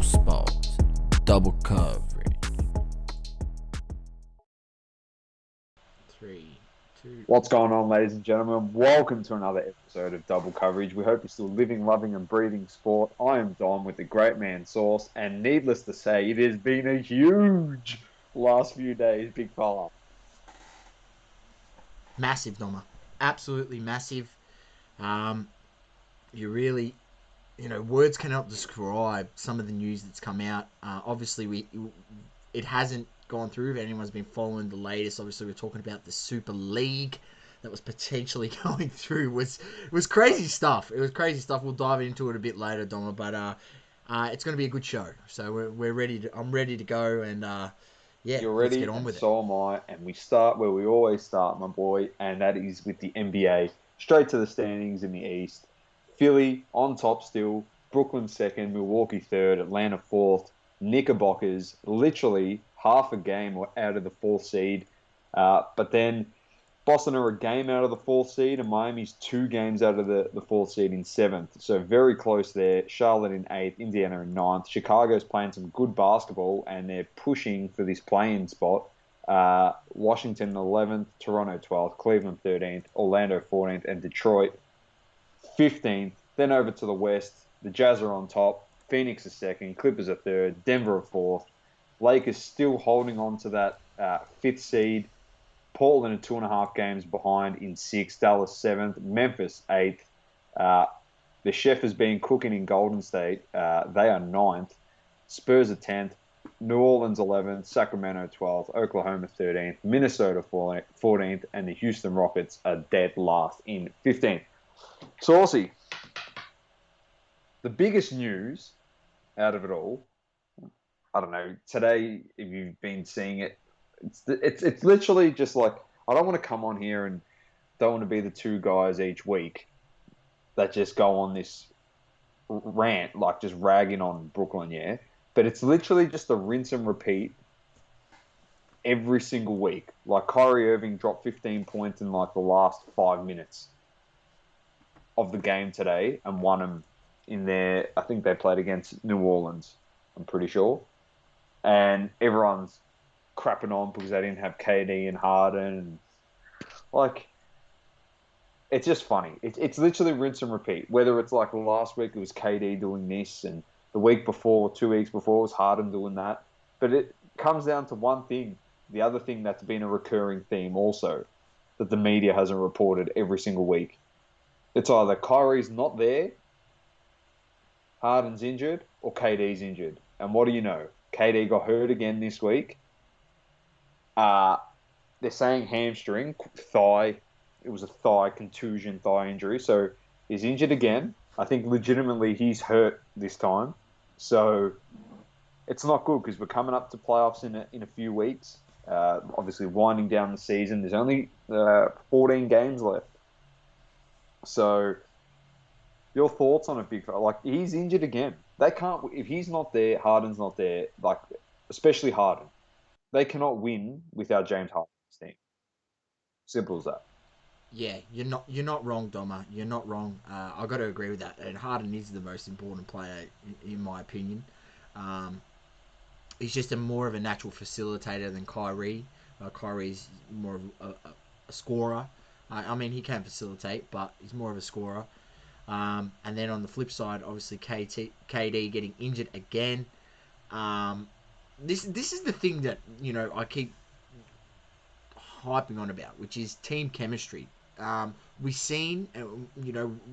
Sauceys, double coverage. 3, 2. What's going on, ladies and gentlemen? Welcome to another episode of Double Coverage. We hope you're still living, loving, and breathing sport. I am Dom with the great man Sauce, and needless to say, it has been a huge last few days, big fella. Massive, Doma. Absolutely massive. You really, words cannot describe some of the news that's come out. Obviously, it hasn't gone through. If anyone's been following the latest, obviously we're talking about the Super League that was potentially going through. Was crazy stuff. It was crazy stuff. We'll dive into it a bit later, Doma. But it's going to be a good show. So we're ready. I'm ready to go, and You're let's ready, get on and with it. so am I. And we start where we always start, my boy, and that is with the NBA. Straight to the standings in the East. Philly on top still. Brooklyn second. Milwaukee third. Atlanta fourth. Knickerbockers literally half a game out of the fourth seed. But then Boston are a game out of the fourth seed, and Miami's 2 games out of the fourth seed in seventh. So very close there. Charlotte in eighth, Indiana in ninth. Chicago's playing some good basketball, and they're pushing for this play-in spot. Washington 11th, Toronto 12th, Cleveland 13th, Orlando 14th, and Detroit 15th. Then over to the West, the Jazz are on top. Phoenix is second, Clippers are third, Denver are fourth. Lakers still holding on to that 5th seed. Portland are 2.5 games behind in 6th, Dallas 7th, Memphis 8th. The chef has been cooking in Golden State. They are 9th. Spurs are 10th. New Orleans 11th, Sacramento 12th, Oklahoma 13th, Minnesota 14th, and the Houston Rockets are dead last in 15th. Saucy, the biggest news out of it all, I don't know, today, if you've been seeing it, it's literally just like, I don't want to come on here and don't want to be the 2 guys each week that just go on this rant, like just ragging on Brooklyn, yeah? But it's literally just a rinse and repeat every single week. Like Kyrie Irving dropped 15 points in like the last 5 minutes of the game today and won them in their, I think they played against New Orleans, I'm pretty sure. And everyone's crapping on because they didn't have KD and Harden. And like, it's just funny. It's literally rinse and repeat. Whether it's like last week it was KD doing this, and the week before, 2 weeks before, it was Harden doing that. But it comes down to one thing. The other thing that's been a recurring theme also, that the media hasn't reported every single week. It's either Kyrie's not there, Harden's injured, or KD's injured. And what do you know? KD got hurt again this week. They're saying hamstring, thigh. It was a thigh contusion, thigh injury. So he's injured again. I think legitimately he's hurt this time. So it's not good because we're coming up to playoffs in a few weeks. Obviously winding down the season. There's only 14 games left. So your thoughts on a big, like, he's injured again. They can't, if he's not there, Harden's not there, like, especially Harden. They cannot win without James Harden's team. Simple as that. Yeah, you're not wrong, Doma. You're not wrong. I got to agree with that. And Harden is the most important player in my opinion. He's just more of a natural facilitator than Kyrie. Kyrie's more of a scorer. I mean, he can facilitate, but he's more of a scorer. And then on the flip side, obviously KD getting injured again. This is the thing that I keep hyping on about, which is team chemistry. We've seen,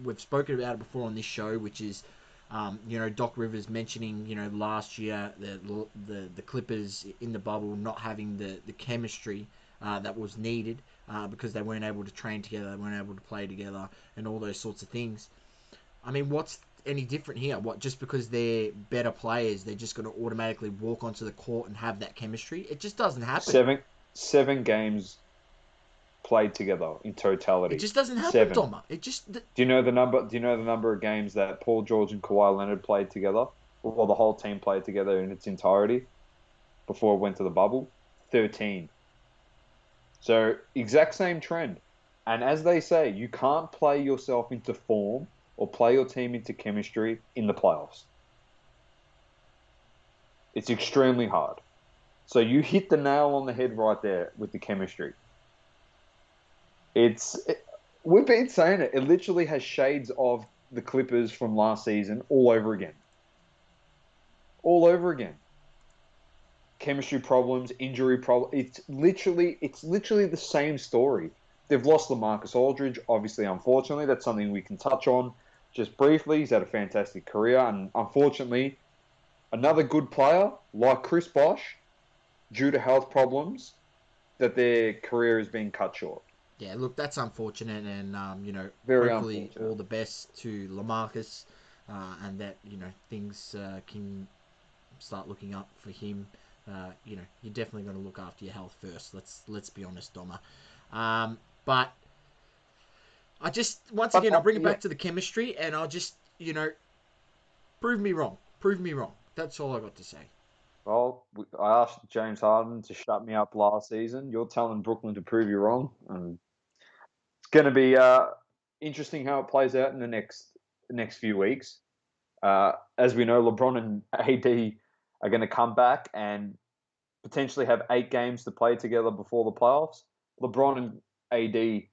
we've spoken about it before on this show, which is, Doc Rivers mentioning, last year the Clippers in the bubble not having the chemistry that was needed because they weren't able to train together, they weren't able to play together, and all those sorts of things. I mean, what's any different here? What, just because they're better players, they're just going to automatically walk onto the court and have that chemistry? It just doesn't happen. Seven games played together in totality. It just doesn't happen, 7. Doma. It just. Do you know the number? Do you know the number of games that Paul George and Kawhi Leonard played together, or the whole team played together in its entirety before it went to the bubble? 13. So exact same trend. And as they say, you can't play yourself into form or play your team into chemistry in the playoffs. It's extremely hard. So you hit the nail on the head right there with the chemistry. We've been saying it. It literally has shades of the Clippers from last season all over again. All over again. Chemistry problems, injury problems. It's literally the same story. They've lost LaMarcus Aldridge, obviously, unfortunately. That's something we can touch on just briefly. He's had a fantastic career, and unfortunately, another good player like Chris Bosh, due to health problems, that their career has been cut short. Yeah, look, that's unfortunate, and Very hopefully unfortunate. all the best to Lamarcus, and that things can start looking up for him. You're definitely going to look after your health first. Let's be honest, Doma. But I just I'll bring it back to the chemistry, and I'll just prove me wrong. Prove me wrong. That's all I got to say. Well, I asked James Harden to shut me up last season. You're telling Brooklyn to prove you wrong, and it's going to be interesting how it plays out in the next few weeks. As we know, LeBron and AD are going to come back and potentially have 8 games to play together before the playoffs. LeBron and AD,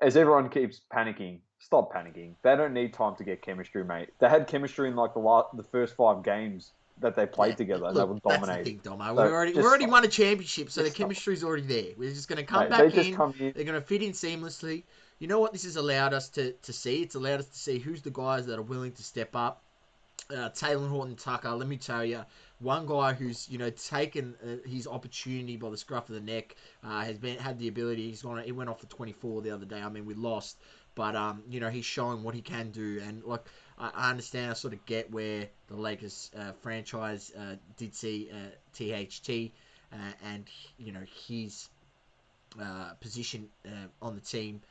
as everyone keeps panicking, stop panicking. They don't need time to get chemistry, mate. They had chemistry in like the first 5 games that they played together, and they were dominating. That's the thing, Domo. So we already won a championship, so the chemistry's already there. We're just going to come back in. They're going to fit in seamlessly. You know what this has allowed us to see? It's allowed us to see who's the guys that are willing to step up. Taylor Horton-Tucker, let me tell you, one guy who's taken his opportunity by the scruff of the neck, has had the ability. He went off for 24 the other day. I mean, we lost, but he's showing what he can do. And like I understand, I sort of get where the Lakers franchise did see THT and his position on the team.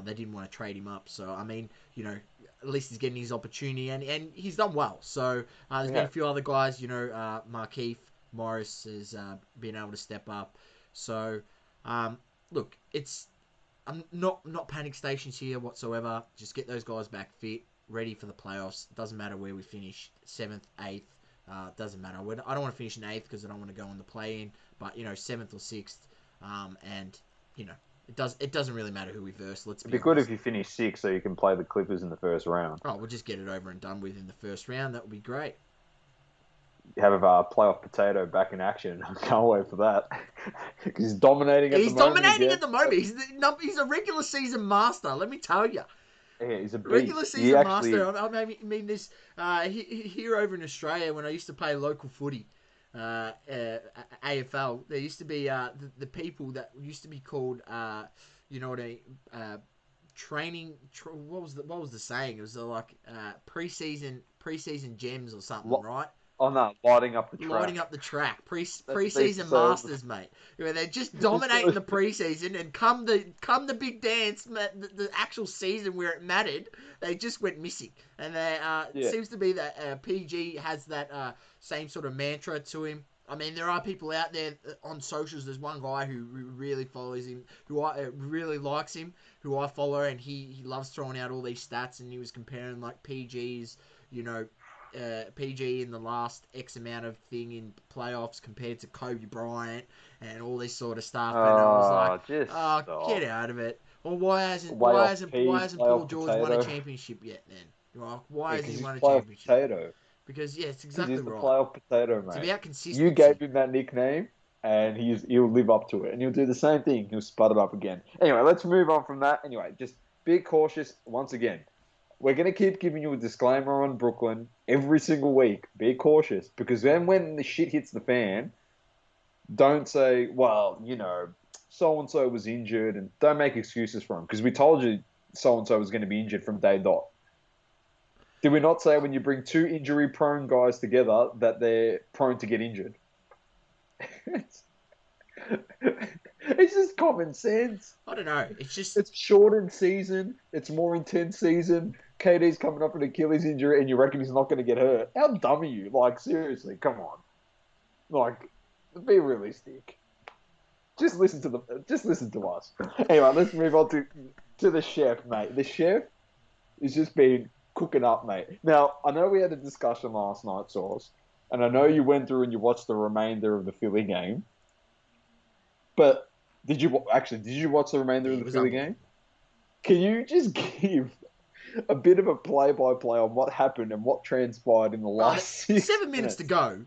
They didn't want to trade him up, so I mean, at least he's getting his opportunity, and he's done well. So there's been a few other guys, Markeith Morris has been able to step up. So look, I'm not panic stations here whatsoever. Just get those guys back fit, ready for the playoffs. Doesn't matter where we finish, 7th, 8th. Doesn't matter. I don't want to finish in 8th because I don't want to go on the play-in, but 7th or 6th, and It doesn't really matter who we verse. It'd be good if you finish 6th so you can play the Clippers in the first round. Oh, we'll just get it over and done with in the first round. That would be great. You have a playoff potato back in action. I can't wait for that. He's dominating at the moment. He's dominating at the moment. He's a regular season master, let me tell you. Yeah, he's a beast. Regular season master. I mean this here over in Australia when I used to play local footy. AFL, there used to be the people that used to be called training. What was the saying? It was like preseason gems or something, right? Oh no, lighting up the track. Lighting up the track. Preseason masters, mate. They're just dominating the preseason, and come the big dance, the actual season where it mattered, they just went missing. And it seems to be that PG has that same sort of mantra to him. I mean, there are people out there on socials. There's one guy who really follows him, who I really likes him, who I follow, and he loves throwing out all these stats, and he was comparing like PG's, PG in the last X amount of thing in playoffs compared to Kobe Bryant and all this sort of stuff. And I was like, get out of it. Or why hasn't Paul George won a championship yet then? Why hasn't he won a championship? Potato. Because it's exactly right. He's the playoff potato, mate. It's about consistency. You gave him that nickname, and he'll live up to it, and he'll do the same thing. He'll spud it up again. Anyway, let's move on from that. Anyway, just be cautious once again. We're going to keep giving you a disclaimer on Brooklyn every single week. Be cautious, because then when the shit hits the fan, don't say, well, so-and-so was injured, and don't make excuses for him, because we told you so-and-so was going to be injured from day dot. Did we not say when you bring 2 injury-prone guys together that they're prone to get injured? It's just common sense. I don't know. It's shortened season. It's more intense season. KD's coming up with an Achilles injury, and you reckon he's not going to get hurt? How dumb are you? Like, seriously, come on. Like, be realistic. Just listen to us. Anyway, let's move on to the chef, mate. The chef has just been cooking up, mate. Now, I know we had a discussion last night, Sauce, and I know you went through and you watched the remainder of the Philly game, but did you watch the remainder Yeah, of it the was Philly game? unbelievable. Can you just give a bit of a play-by-play on what happened and what transpired in the Bro, last 6 minutes? to go.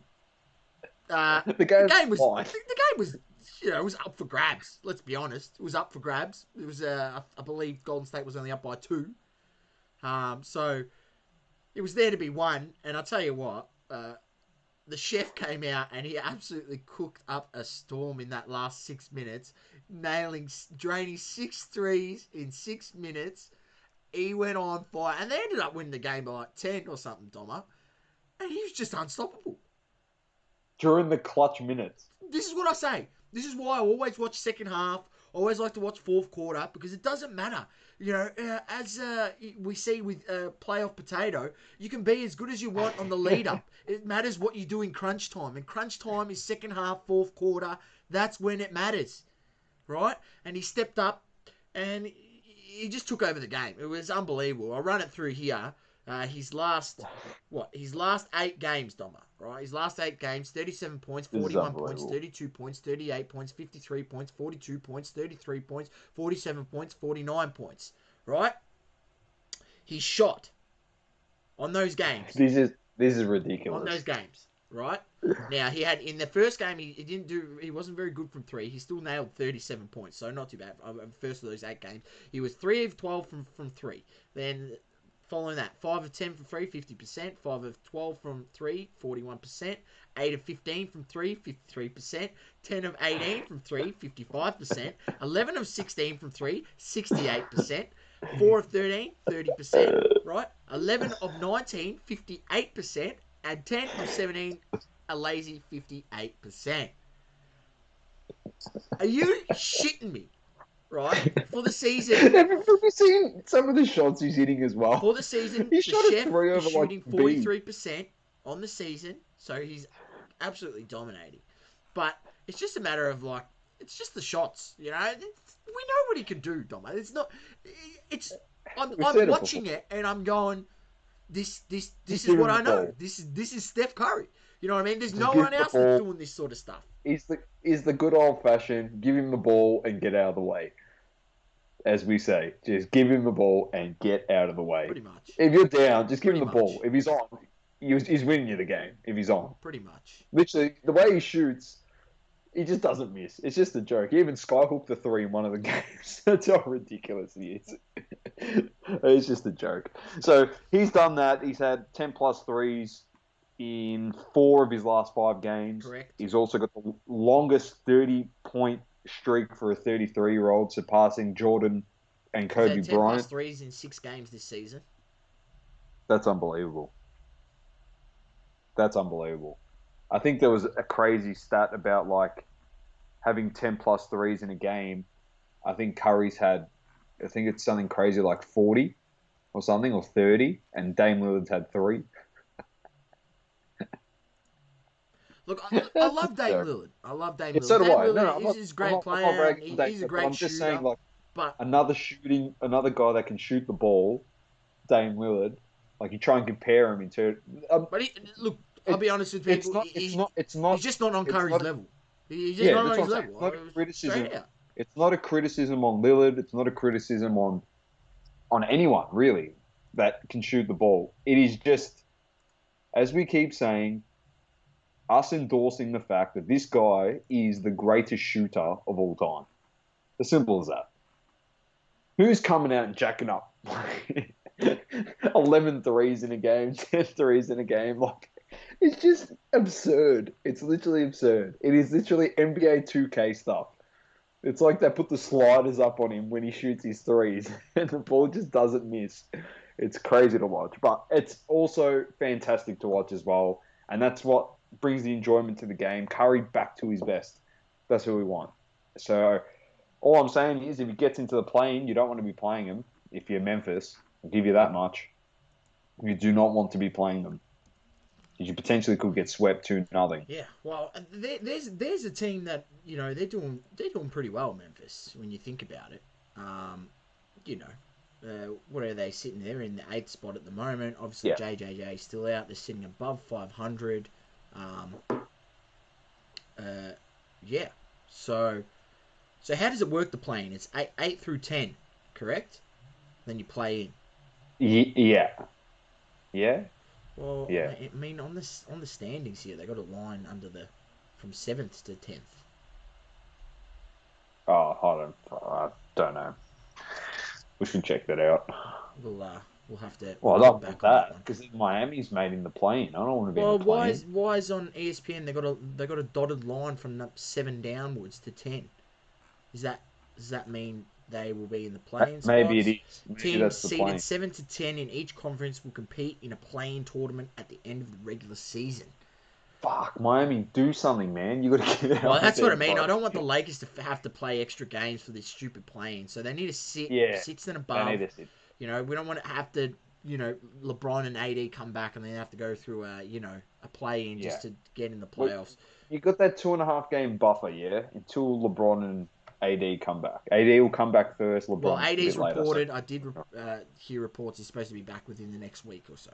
The The game game was fine. the game was it was up for grabs. Let's be honest, it was up for grabs. It was I believe Golden State was only up by 2. So it was there to be won. And I tell you what, the chef came out and he absolutely cooked up a storm in that last 6 minutes, draining 6 threes in 6 minutes. He went on fire, and they ended up winning the game by like 10 or something, Doma. And he was just unstoppable. During the clutch minutes. This is what I say. This is why I always watch second half. I always like to watch fourth quarter because it doesn't matter. You know, as we see with playoff potato, you can be as good as you want on the lead up. It matters what you do in crunch time. And crunch time is second half, fourth quarter. That's when it matters, right? And he stepped up and he just took over the game. It was unbelievable. I'll run it through here. His last 8 games, Doma, right? His last 8 games, 37 points, 41 points, 32 points, 38 points, 53 points, 42 points, 33 points, 47 points, 49 points, right? He shot on those games. This is ridiculous. On those games, right? Now, he had, in the first game, he wasn't very good from 3. He still nailed 37 points, so not too bad. First of those 8 games. He was 3 of 12 from 3. Then, following that, 5 of 10 from 3, 50%. 5 of 12 from 3, 41%. 8 of 15 from 3, 53%. 10 of 18 from 3, 55%. 11 of 16 from 3, 68%. 4 of 13, 30%, right? 11 of 19, 58%. And 10 of 17, a lazy 58%. Are you shitting me? Right? For the season. Have you seen some of the shots he's hitting as well? For the season, he the shot chef a 3 is over shooting like 43% on the season. So he's absolutely dominating. But it's just a matter of like, it's just the shots, you know? We know what he can do, Dom. It's not, it's, I'm watching it and I'm going, this is what I know. This is Steph Curry. You know what I mean? There's no one else that's doing this sort of stuff. Is the good old fashioned give him the ball and get out of the way. As we say, just give him the ball and get out of the way. Pretty much. If you're down, just give him the ball. If he's on, he's winning you the game. If he's on. Pretty much. Literally, the way he shoots, he just doesn't miss. It's just a joke. He even skyhooked the 3 in one of the games. That's how ridiculous he is. It's just a joke. So he's done that. He's had 10 plus threes in 4 of his last 5 games. Correct. He's also got the longest 30-point streak for a 33-year-old, surpassing Jordan and Kobe He's had 10 Bryant. plus threes in 6 games this season. That's unbelievable. That's unbelievable. I think there was a crazy stat about like having 10 plus threes in a game. I think Curry's had, I think it's something crazy like 40 or something, or 30, and Dame Lillard's had 3. Look, I love Dame Lillard. I love Dame Lillard. So do Dame I. Lillard No, is a great player. He's a great I'm just shooter. saying, like, but another guy that can shoot the ball, Dame Lillard. Like, you try and compare him into. But look, I'll be honest with people. He's just not on Curry's level. He's just not on his level. It's not a criticism. It's not a criticism on Lillard. It's not a criticism on anyone really that can shoot the ball. It is just, as we keep saying, us endorsing the fact that this guy is the greatest shooter of all time. As simple as that. Who's coming out and jacking up 11 threes in a game, 10 threes in a game? Like, it's just absurd. It's literally absurd. It is literally NBA 2K stuff. It's like they put the sliders up on him when he shoots his threes and the ball just doesn't miss. It's crazy to watch. But it's also fantastic to watch as well. And that's what brings the enjoyment to the game. Curry back to his best. That's who we want. So all I'm saying is if he gets into the play-in, you don't want to be playing him. If you're Memphis, I'll give you that much. You do not want to be playing them. You potentially could get swept 2-0. Yeah, well, there's a team that, you know, they're doing pretty well, Memphis, when you think about it. What are they sitting there in the 8th spot at the moment? Obviously, JJJ is still out. They're sitting above 500. Yeah. So how does it work? The playing? It's eight through 10, correct? Then you play in. Yeah. Yeah. Well, Yeah. I mean, on the standings here, they got a line under the from 7th to 10th. Oh, I don't know. We should check that out. We'll have to Well, I fall don't want back on that that one. because Miami's made in the plane. I don't want to be in Well, the plane. why is on ESPN they got a dotted line from 7 downwards to 10? Does that mean they will be in the playing Maybe it spots? is. Maybe Teams that's the seeded plane. 7 to 10 in each conference will compete in a playing tournament at the end of the regular season. Fuck, Miami, do something, man. You got to get out. Well, that's there, what I mean. bro. I don't want the Lakers to have to play extra games for this stupid playing. So they need to sit Yeah, 6 and they above. need to sit. You know, we don't want to have to, LeBron and AD come back and then have to go through a play-in just to get in the playoffs. You got that 2.5 game buffer, yeah, until LeBron and AD come back. AD will come back first. LeBron Well, a AD's bit later. reported. I did hear reports he's supposed to be back within the next week or so.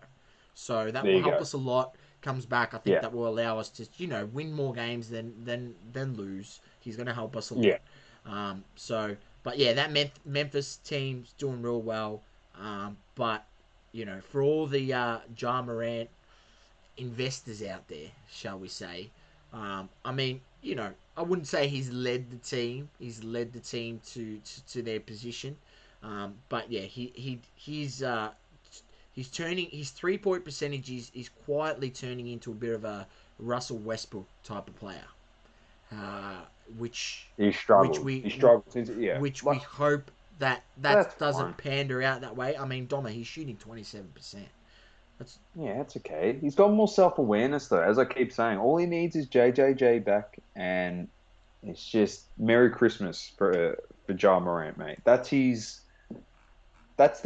So that There will you help go. us a lot. Comes back, I think that will allow us to, win more games than lose. He's going to help us a lot. Yeah. But yeah, that Memphis team's doing real well. But for all the Ja Morant investors out there, shall we say, I mean, I wouldn't say he's led the team. He's led the team to their position. But yeah, he's turning his 3-point percentage is quietly turning into a bit of a Russell Westbrook type of player, which He struggled. which we hope that That's doesn't fine. pander out that way. I mean, Doma, he's shooting 27%. That's okay. He's got more self-awareness, though. As I keep saying, all he needs is JJJ back, and it's just Merry Christmas for Ja Morant, mate. That's the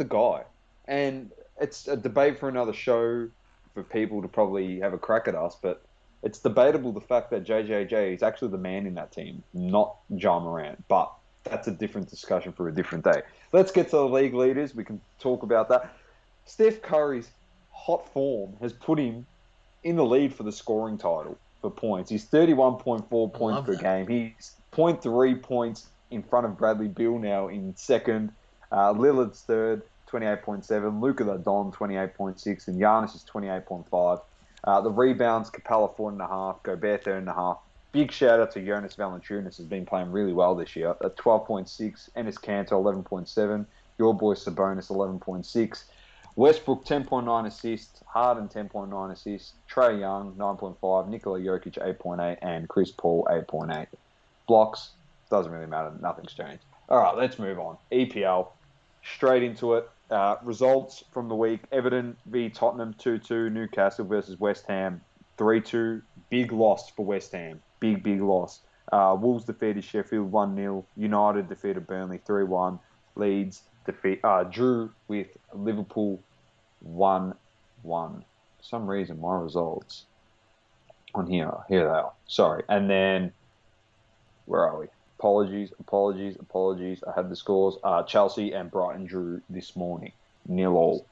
guy. And it's a debate for another show for people to probably have a crack at us, but it's debatable the fact that JJJ is actually the man in that team, not Ja Morant. But that's a different discussion for a different day. Let's get to the league leaders. We can talk about that. Steph Curry's hot form has put him in the lead for the scoring title for points. He's 31.4 points per game. He's zero point 0.3 points in front of Bradley Beal now in second. Lillard's third, 28.7. Luka the Don, 28.6. And Giannis is 28.5. The rebounds, Capella 4.5. Gobert 3.5. Big shout out to Jonas Valanciunas, has been playing really well this year at 12.6. Enes Kanter 11.7. Your boy Sabonis 11.6. Westbrook 10.9 assists. Harden 10.9 assists. Trae Young 9.5. Nikola Jokic 8.8. And Chris Paul 8.8. Blocks, doesn't really matter. Nothing's changed. All right, let's move on. EPL, straight into it. Results from the week. Everton v Tottenham 2-2. Newcastle versus West Ham 3-2. Big loss for West Ham. Big loss. Wolves defeated Sheffield 1-0. United defeated Burnley 3-1. Leeds drew with Liverpool 1-1. For some reason, my results on here they are. Sorry. And then, where are we? Apologies. I had the scores. Chelsea and Brighton drew this morning, 0-0.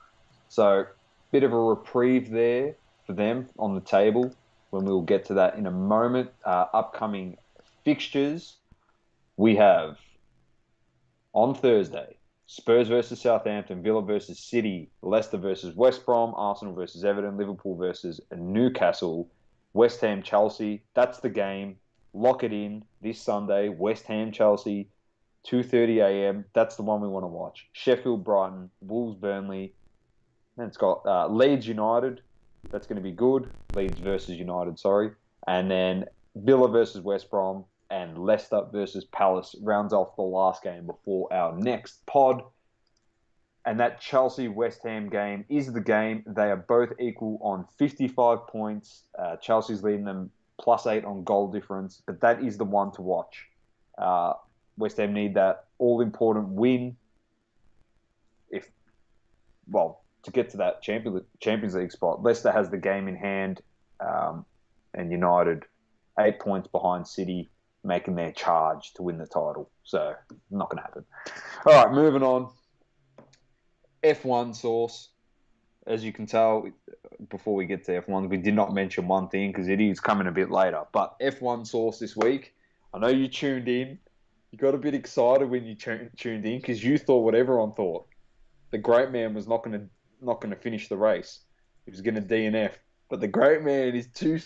So, bit of a reprieve there for them on the table, when we'll get to that in a moment. Upcoming fixtures, we have on Thursday, Spurs versus Southampton, Villa versus City, Leicester versus West Brom, Arsenal versus Everton, Liverpool versus Newcastle, West Ham, Chelsea. That's the game. Lock it in this Sunday. West Ham, Chelsea, 2:30 a.m. That's the one we want to watch. Sheffield, Brighton, Wolves, Burnley. Then it's got Leeds United. That's going to be good. Leeds versus United, sorry. And then Villa versus West Brom. And Leicester versus Palace rounds off the last game before our next pod. And that Chelsea-West Ham game is the game. They are both equal on 55 points. Chelsea's leading them +8 on goal difference. But that is the one to watch. West Ham need that all-important win to get to that Champions League spot. Leicester has the game in hand. And United 8 points behind City, making their charge to win the title. So, not going to happen. All right, moving on. F1 Sauce. As you can tell, before we get to F1, we did not mention one thing because it is coming a bit later. But F1 Source this week, I know you tuned in. You got a bit excited when you tuned in because you thought what everyone thought. The great man was not gonna finish the race. He was gonna DNF. But the great man is too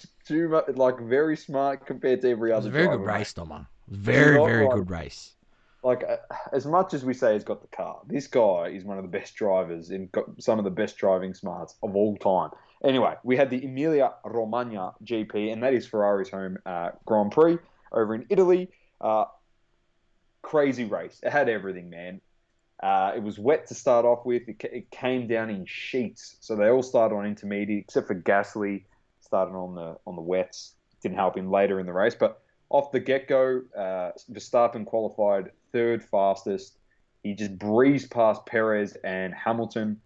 much, like very smart compared to every It other was a very driver, good mate. race, Doma. Very, Not very like- good race. Like, as much as we say he's got the car, this guy is one of the best drivers and got some of the best driving smarts of all time. Anyway, we had the Emilia-Romagna GP, and that is Ferrari's home Grand Prix over in Italy. Crazy race. It had everything, man. It was wet to start off with. It came down in sheets, so they all started on intermediate, except for Gasly started on the wets. Didn't help him later in the race, but off the get-go, Verstappen qualified third fastest. He just breezed past Perez and Hamilton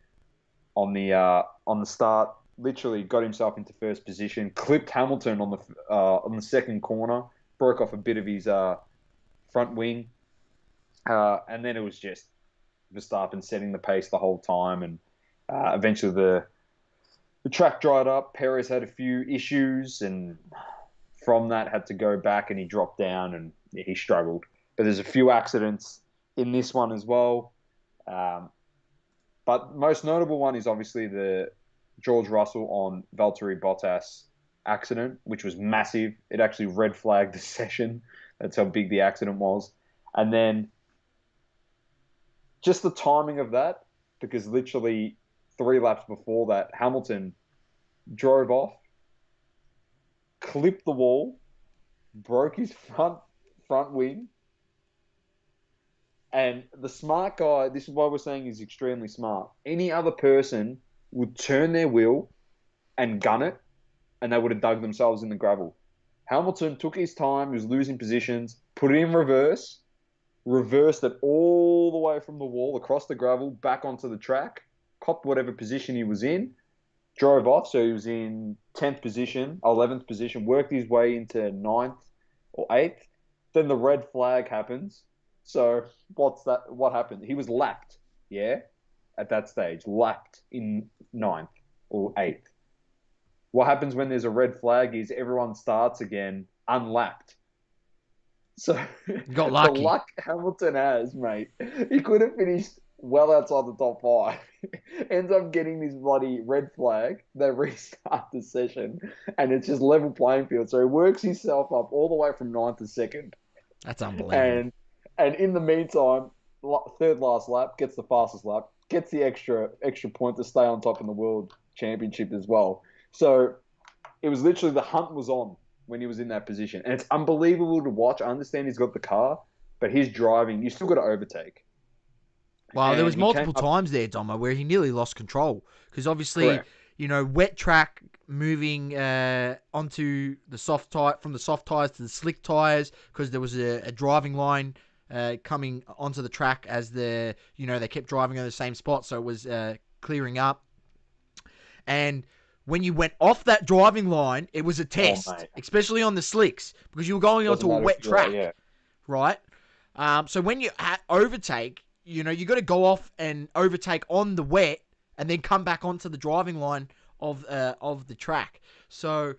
on the start. Literally got himself into first position. Clipped Hamilton on the second corner. Broke off a bit of his front wing, and then it was just Verstappen setting the pace the whole time. And eventually the track dried up. Perez had a few issues, and from that had to go back, and he dropped down and he struggled. But there's a few accidents in this one as well. But most notable one is obviously the George Russell on Valtteri Bottas accident, which was massive. It actually red flagged the session. That's how big the accident was. And then just the timing of that, because literally 3 laps before that, Hamilton drove off, clipped the wall, broke his front wing, and the smart guy, this is why we're saying he's extremely smart. Any other person would turn their wheel and gun it, and they would have dug themselves in the gravel. Hamilton took his time, he was losing positions, put it in reverse, reversed it all the way from the wall, across the gravel, back onto the track, copped whatever position he was in, drove off, so he was in 10th position, 11th position, worked his way into 9th or 8th. Then the red flag happens. So what happened? He was lapped, yeah, at that stage, lapped in 9th or 8th. What happens when there's a red flag is everyone starts again unlapped. So Got lucky. the luck Hamilton has, mate, he could have finished well outside the top 5. Ends up getting this bloody red flag. They restart the session, and it's just level playing field. So he works himself up all the way from 9th to 2nd. That's unbelievable. And in the meantime, third last lap, gets the fastest lap, gets the extra point to stay on top in the World Championship as well. So it was literally the hunt was on when he was in that position. And it's unbelievable to watch. I understand he's got the car, but his driving, you still got to overtake. Well, there And was he multiple came up- times there, Doma, where he nearly lost control. Because obviously, Correct. wet track moving onto the soft tire, from the soft tires to the slick tires, because there was a driving line coming onto the track as they kept driving on the same spot, so it was clearing up. And when you went off that driving line, it was a test, mate. especially on the slicks, because you were going Doesn't onto a matter wet if you're right, track, yeah. right? So when you overtake, you got to go off and overtake on the wet, and then come back onto the driving line of the track. So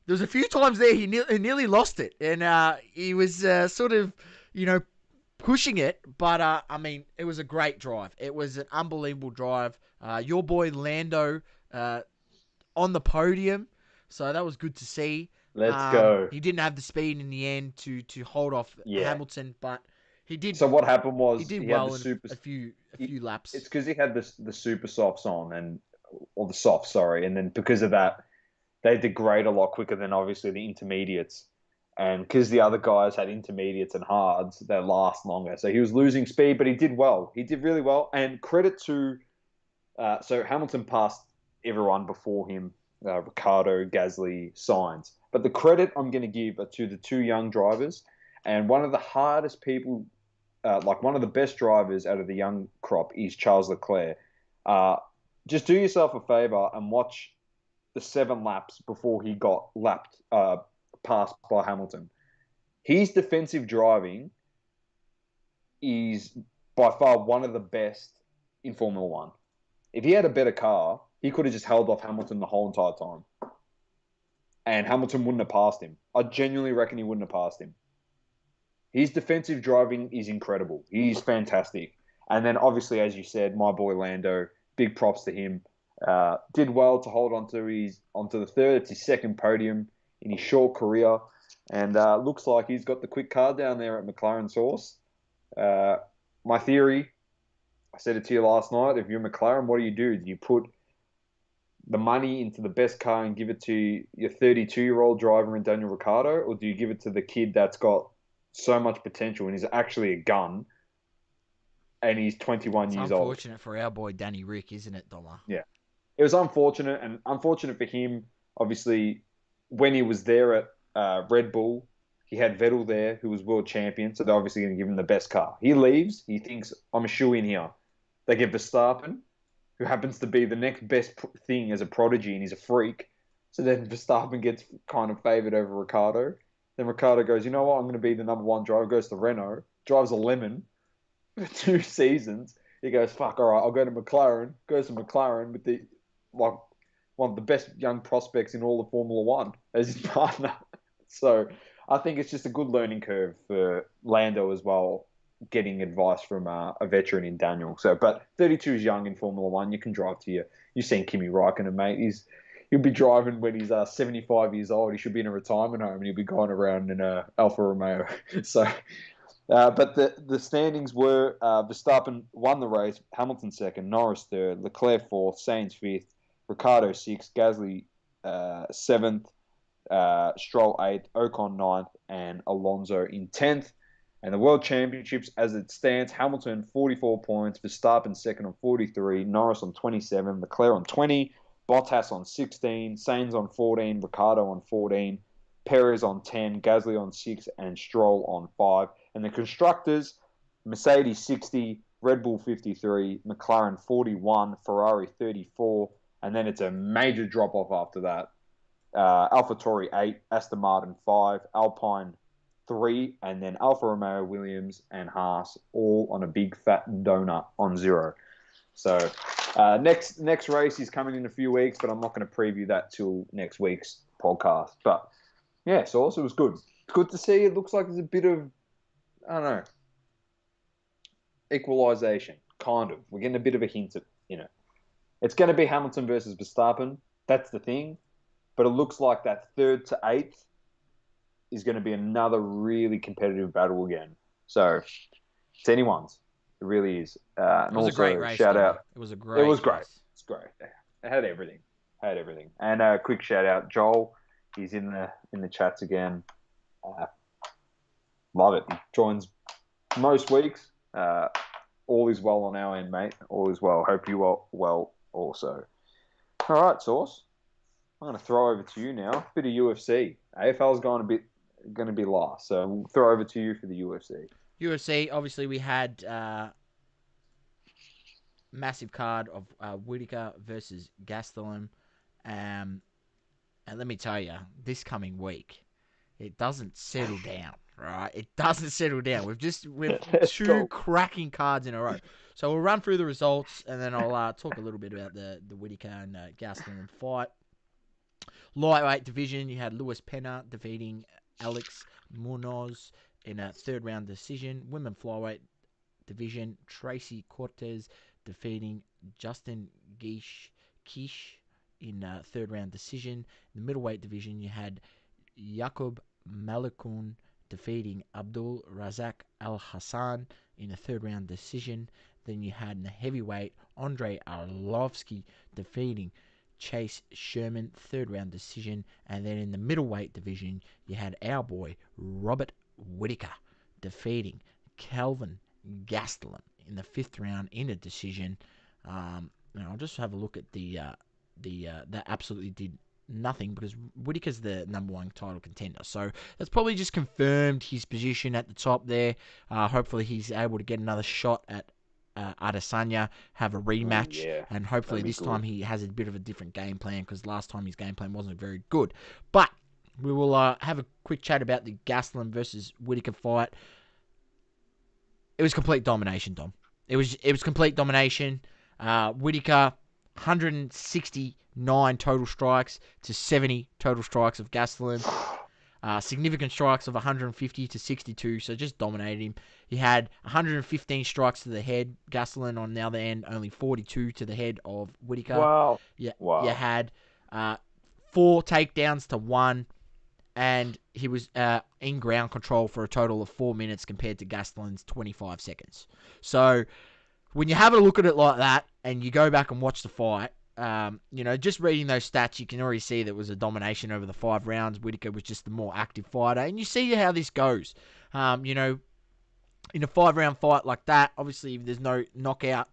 there was a few times there he nearly lost it, and he was sort of pushing it, but I mean, it was a great drive. It was an unbelievable drive. Your boy Lando on the podium, so that was good to see. Let's go. He didn't have the speed in the end to hold off Hamilton, but he did. So what happened was He did had well the in super. a few laps. It's because he had the super softs on, or the softs, sorry, and then because of that, they degrade a lot quicker than obviously the intermediates. And because the other guys had intermediates and hards, they last longer. So he was losing speed, but he did well. He did really well. And credit to, so Hamilton passed everyone before him, Ricardo, Gasly, Sainz. But the credit I'm going to give are to the 2 young drivers. And one of the hardest people, one of the best drivers out of the young crop is Charles Leclerc. Just do yourself a favor and watch the 7 laps before he got passed by Hamilton. His defensive driving is by far one of the best in Formula One. If he had a better car, he could have just held off Hamilton the whole entire time. And Hamilton wouldn't have passed him. I genuinely reckon he wouldn't have passed him. His defensive driving is incredible. He's fantastic. And then, obviously, as you said, my boy Lando, big props to him. Did well to hold onto the third. It's his second podium in his short career. And looks like he's got the quick card down there at McLaren Sauce. My theory, I said it to you last night, if you're McLaren, what do? Do you put the money into the best car and give it to your 32-year-old driver in Daniel Ricciardo, or do you give it to the kid that's got so much potential and is actually a gun, and he's 21 years old? It's unfortunate for our boy Danny Rick, isn't it, Doma? Yeah. It was unfortunate, and unfortunate for him, obviously, when he was there at Red Bull, he had Vettel there, who was world champion, so they're obviously going to give him the best car. He leaves, he thinks, I'm a shoo-in here. They get Verstappen, who happens to be the next best thing as a prodigy, and he's a freak. So then Verstappen gets kind of favoured over Ricciardo. Then Ricciardo goes, you know what, I'm going to be the number one driver, goes to Renault, drives a lemon for 2 seasons. He goes, fuck, all right, I'll go to McLaren, goes to McLaren with one of the best young prospects in all of Formula One as his partner. So I think it's just a good learning curve for Lando as well, getting advice from a veteran in Daniel. So, but 32 is young in Formula One. You can drive to you. You've seen Kimi Räikkönen, mate. He'll be driving when he's 75 years old. He should be in a retirement home, and he'll be going around in a Alfa Romeo. So, but the standings were Verstappen won the race, Hamilton second, Norris third, Leclerc fourth, Sainz fifth, Ricciardo sixth, Gasly seventh, Stroll eighth, Ocon ninth, and Alonso in 10th. And the World Championships, as it stands, Hamilton 44 points, Verstappen second on 43, Norris on 27, Leclerc on 20, Bottas on 16, Sainz on 14, Ricciardo on 14, Perez on 10, Gasly on 6, and Stroll on 5. And the constructors, Mercedes 60, Red Bull 53, McLaren 41, Ferrari 34, and then it's a major drop-off after that. AlphaTauri 8, Aston Martin 5, Alpine 3, and then Alfa Romeo, Williams, and Haas all on a big fat donut on 0. So next race is coming in a few weeks, but I'm not going to preview that till next week's podcast. But yeah, so also it was good. It's good to see. It looks like there's a bit of, I don't know, equalisation, kind of. We're getting a bit of a hint at, it's going to be Hamilton versus Verstappen. That's the thing. But it looks like that 3rd to 8th is going to be another really competitive battle again. So it's anyone's. It really is. And it was also, a great race. shout out. It was great. Race. It's great. It had everything. And a quick shout out, Joel. He's in the chats again. Love it. He joins most weeks. All is well on our end, mate. All is well. Hope you are well also. All right, Sauce. I'm going to throw over to you now. Bit of UFC. AFL's going to be last, so we'll throw over to you for the UFC. UFC, obviously, we had massive card of Whittaker versus Gastelum. And let me tell you, this coming week, it doesn't settle down, right? It doesn't settle down. We've two cracking cards in a row. So we'll run through the results, and then I'll talk a little bit about the Whittaker and Gastelum fight. Lightweight division, you had Luis Pena defeating Alex Munoz in a 3rd round decision. Women flyweight division, Tracy Cortez defeating Justin Kish in a 3rd round decision. In the middleweight division, you had Jakub Malikoun defeating Abdul Razak Al Hassan in a 3rd round decision. Then you had in the heavyweight, Andrei Arlovsky defeating Chase Sherman, 3rd round decision. And then in the middleweight division, you had our boy Robert Whittaker defeating Kelvin Gastelum in the 5th round in a decision. I'll just have a look at that absolutely did nothing, because Whittaker's the number 1 title contender. So that's probably just confirmed his position at the top there. Hopefully he's able to get another shot at Adesanya, have a rematch, and hopefully this time he has a bit of a different game plan, because last time his game plan wasn't very good. But we will have a quick chat about the Gastelum versus Whittaker fight. It was complete domination, Dom. It was complete domination. Whittaker 169 total strikes to 70 total strikes of Gastelum. Significant strikes of 150 to 62, so just dominated him. He had 115 strikes to the head. Gastelum on the other end, only 42 to the head of Whittaker. Wow. Yeah, Wow. You had 4 takedowns to 1, and he was in ground control for a total of 4 minutes compared to Gastelum's 25 seconds. So when you have a look at it like that, and you go back and watch the fight, just reading those stats, you can already see that it was a domination over the 5 rounds. Whittaker was just the more active fighter, and you see how this goes. In a 5-round fight like that, obviously if there's no knockout,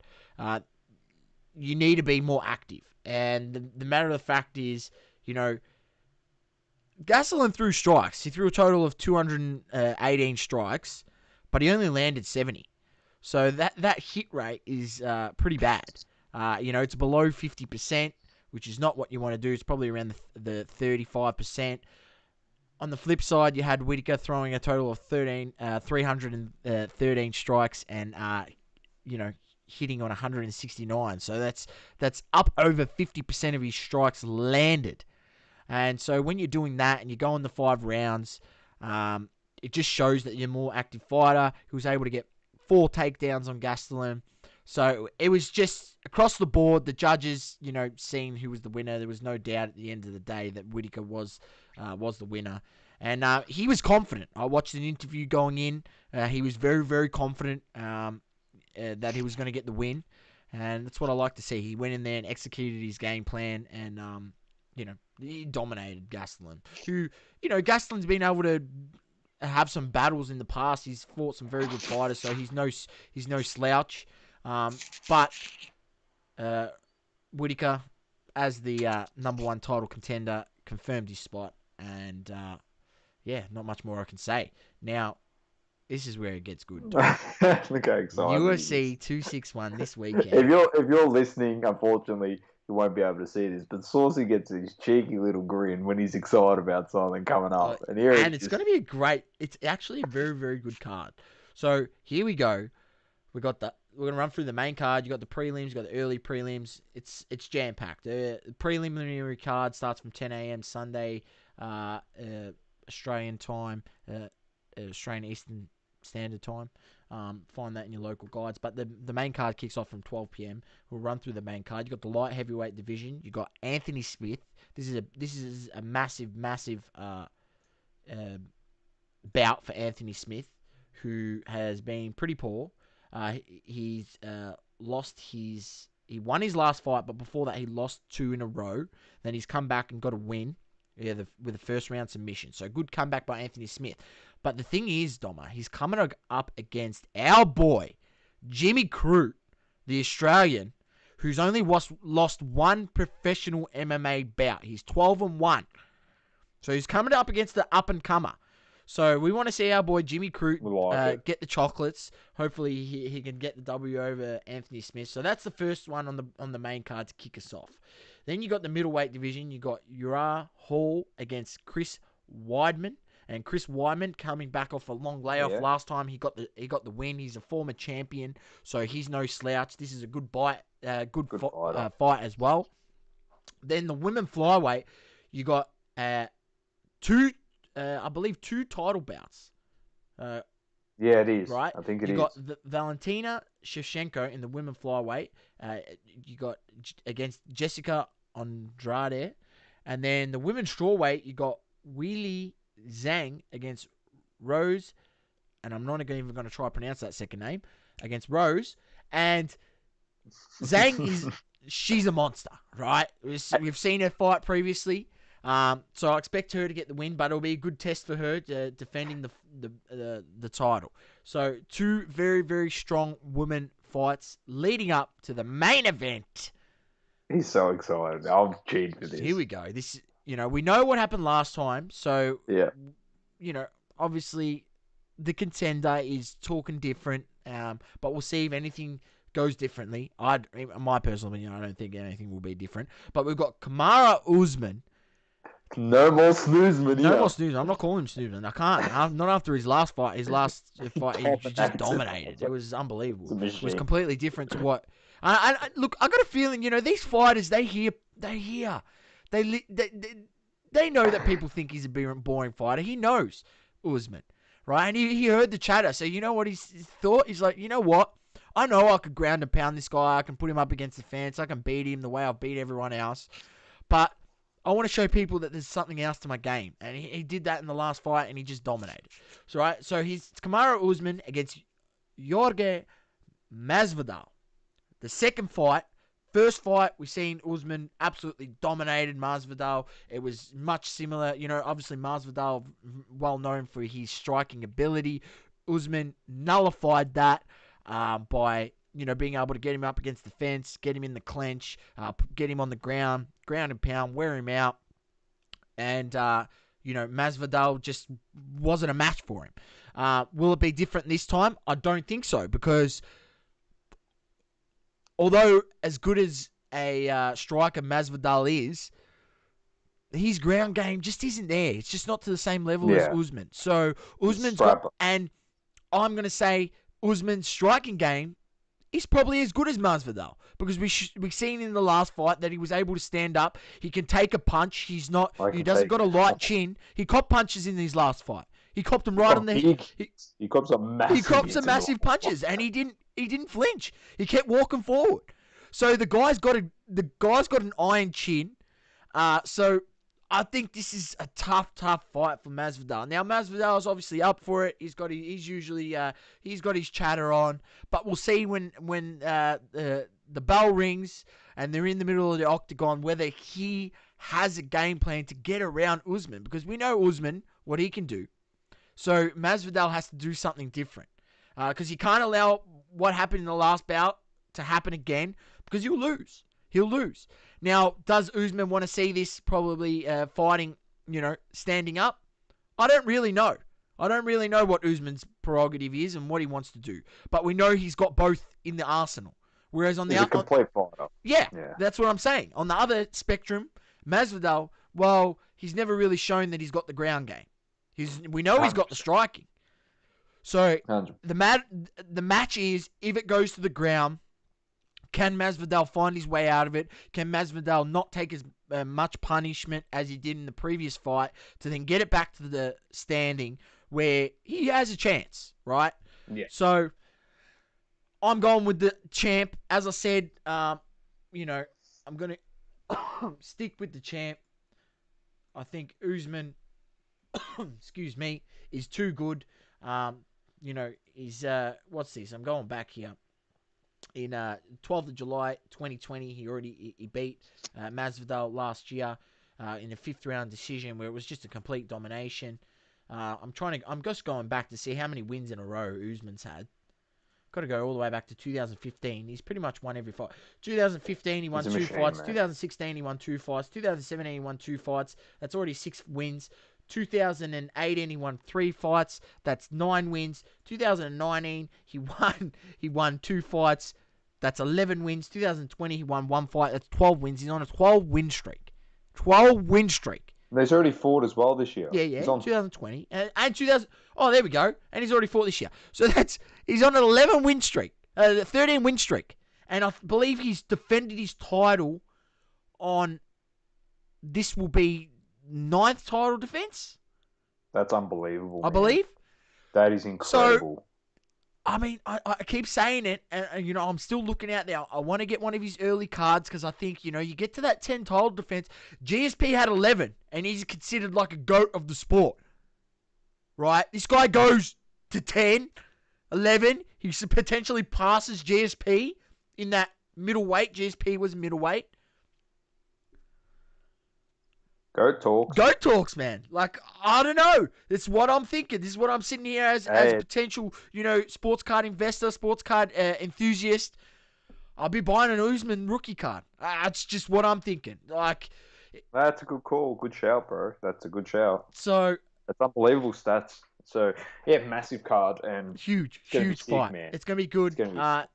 you need to be more active. And the matter of the fact is, Gastelum threw strikes. He threw a total of 218 strikes, but he only landed 70. So that hit rate is pretty bad. It's below 50%, which is not what you want to do. It's probably around the 35%. On the flip side, you had Whittaker throwing a total of 313 strikes and hitting on 169. So that's up over 50% of his strikes landed. And so when you're doing that and you go on the 5 rounds, it just shows that you're a more active fighter. He was able to get 4 takedowns on Gastelum. So it was just across the board, the judges, seeing who was the winner. There was no doubt at the end of the day that Whittaker was the winner. And he was confident. I watched an interview going in. He was very, very confident that he was going to get the win. And that's what I like to see. He went in there and executed his game plan and, he dominated Gastelum. Gastelum's been able to have some battles in the past. He's fought some very good fighters, so he's no slouch. But Whittaker, as the number 1 title contender, confirmed his spot. And, not much more I can say. Now, this is where it gets good. Look how excited UFC 261 this weekend. If you're listening, unfortunately, you won't be able to see this, but Saucy gets his cheeky little grin when he's excited about something coming up. And it's going to be it's actually a very, very good card. So here we go. We're going to run through the main card. You got the prelims, you got the early prelims. It's jam-packed. The preliminary card starts from 10 a.m. Sunday, Australian time, Australian Eastern Standard Time. Find that in your local guides. But the main card kicks off from 12 p.m. We'll run through the main card. You got the light heavyweight division. You got Anthony Smith. This is a massive bout for Anthony Smith, who has been pretty poor. He won his last fight, but before that he lost 2 in a row. Then he's come back and got a win with a first round submission. So good comeback by Anthony Smith. But the thing is, Doma, he's coming up against our boy, Jimmy Crute, the Australian, who's only lost 1 professional MMA bout. He's 12-1. So he's coming up against the up-and-comer. So we want to see our boy Jimmy Crute get the chocolates. Hopefully he can get the W over Anthony Smith. So that's the first one on the main card to kick us off. Then you got the middleweight division. You got Uriah Hall against Chris Weidman. And Chris Weidman coming back off a long layoff. Yeah. Last time he got the win. He's a former champion, so he's no slouch. This is a good fight as well. Then the women flyweight, you got 2 title bouts. Yeah, it is. Right? I think it is. You got Valentina Shevchenko in the women flyweight. You got against Jessica Andrade. And then the women's strawweight, you got Weili Zhang against Rose, and I'm not even going to try to pronounce that second name, against Rose. And Zhang she's a monster, right? We've seen her fight previously, so I expect her to get the win, but it'll be a good test for her defending the title. So 2 very, very strong women fights leading up to the main event. He's so excited. I'm cheating for this. Here we go. This, we know what happened last time, so yeah. Obviously the contender is talking different, but we'll see if anything goes differently. In my personal opinion, I don't think anything will be different. But we've got Kamaru Usman. No more snoozman. No more snoozman. I'm not calling him snoozman. I can't. Not after his last fight. His last fight, he just dominated. It was unbelievable. It was completely different to what Look, I got a feeling, these fighters, they know that people think he's a boring fighter. He knows Usman, right? And he heard the chatter. So you know what he's thought? He's like, you know what? I know I could ground and pound this guy. I can put him up against the fence. I can beat him the way I've beat everyone else. But I want to show people that there's something else to my game. And he did that in the last fight, and he just dominated. So he's Kamaru Usman against Jorge Masvidal. The second fight. First fight, we seen Usman absolutely dominated Masvidal. It was much similar. Obviously Masvidal, well known for his striking ability. Usman nullified that by, being able to get him up against the fence, get him in the clinch, get him on the ground and pound, wear him out. And, Masvidal just wasn't a match for him. Will it be different this time? I don't think so, because although as good as a striker Masvidal is, his ground game just isn't there. It's just not to the same level as Usman. So Usman's got, and I'm going to say Usman's striking game is probably as good as Masvidal, because we've seen in the last fight that he was able to stand up. He can take a punch. He doesn't got a light chin. He copped punches in his last fight. He copped them right on the head. He copped some massive punches, and he didn't flinch. He kept walking forward. So the guy's got an iron chin. So I think this is a tough fight for Masvidal. Now Masvidal is obviously up for it. He's got his chatter on, but we'll see when the bell rings and they're in the middle of the octagon whether he has a game plan to get around Usman, because we know Usman what he can do. So Masvidal has to do something different, because he can't allow what happened in the last bout to happen again, because he'll lose. Now, does Usman want to see this probably fighting, standing up? I don't really know. I don't really know what Usman's prerogative is and what he wants to do. But we know he's got both in the arsenal. Whereas on the other, complete fighter. Yeah, that's what I'm saying. On the other spectrum, Masvidal, well, he's never really shown that he's got the ground game. We know 100%. He's got the striking. So 100%. The match is, if it goes to the ground, can Masvidal find his way out of it? Can Masvidal not take as much punishment as he did in the previous fight to then get it back to the standing where he has a chance, right? Yeah. So I'm going with the champ. As I said, I'm going to stick with the champ. I think Usman, excuse me, is too good. He's, what's this? I'm going back here. In 12th of July 2020, he beat Masvidal last year in a 5th round decision where it was just a complete domination. I'm just going back to see how many wins in a row Usman's had. Got to go all the way back to 2015. He's pretty much won every fight. 2015, he won 2 fights. Man. 2016, he won 2 fights. 2017, he won 2 fights. That's already 6 wins. 2018, he won 3 fights. That's 9 wins. 2019, he won 2 fights. That's 11 wins. 2020, he won 1 fight. That's 12 wins. He's on a 12-win streak. 12-win streak. He's already fought as well this year. Yeah. He's on 2020 and 2000. Oh, there we go. And he's already fought this year. So he's on an 11-win streak, 13-win streak, and I believe he's defended his title on. This will be 9th title defense. That's unbelievable. I believe. That is incredible. So, I mean, I keep saying it, and I'm still looking out there. I want to get one of his early cards because I think, you get to that 10 title defense. GSP had 11, and he's considered like a GOAT of the sport. Right? This guy goes to 10, 11. He potentially passes GSP in that middleweight. GSP was middleweight. Goat talks. Goat talks, man. Like, I don't know. It's what I'm thinking. This is what I'm sitting here as a potential, sports card investor, sports card enthusiast. I'll be buying an Usman rookie card. That's just what I'm thinking. Like, that's a good call. Good shout, bro. That's a good shout. So, that's unbelievable stats. So, yeah, massive card and huge fight. Man. It's going to be good.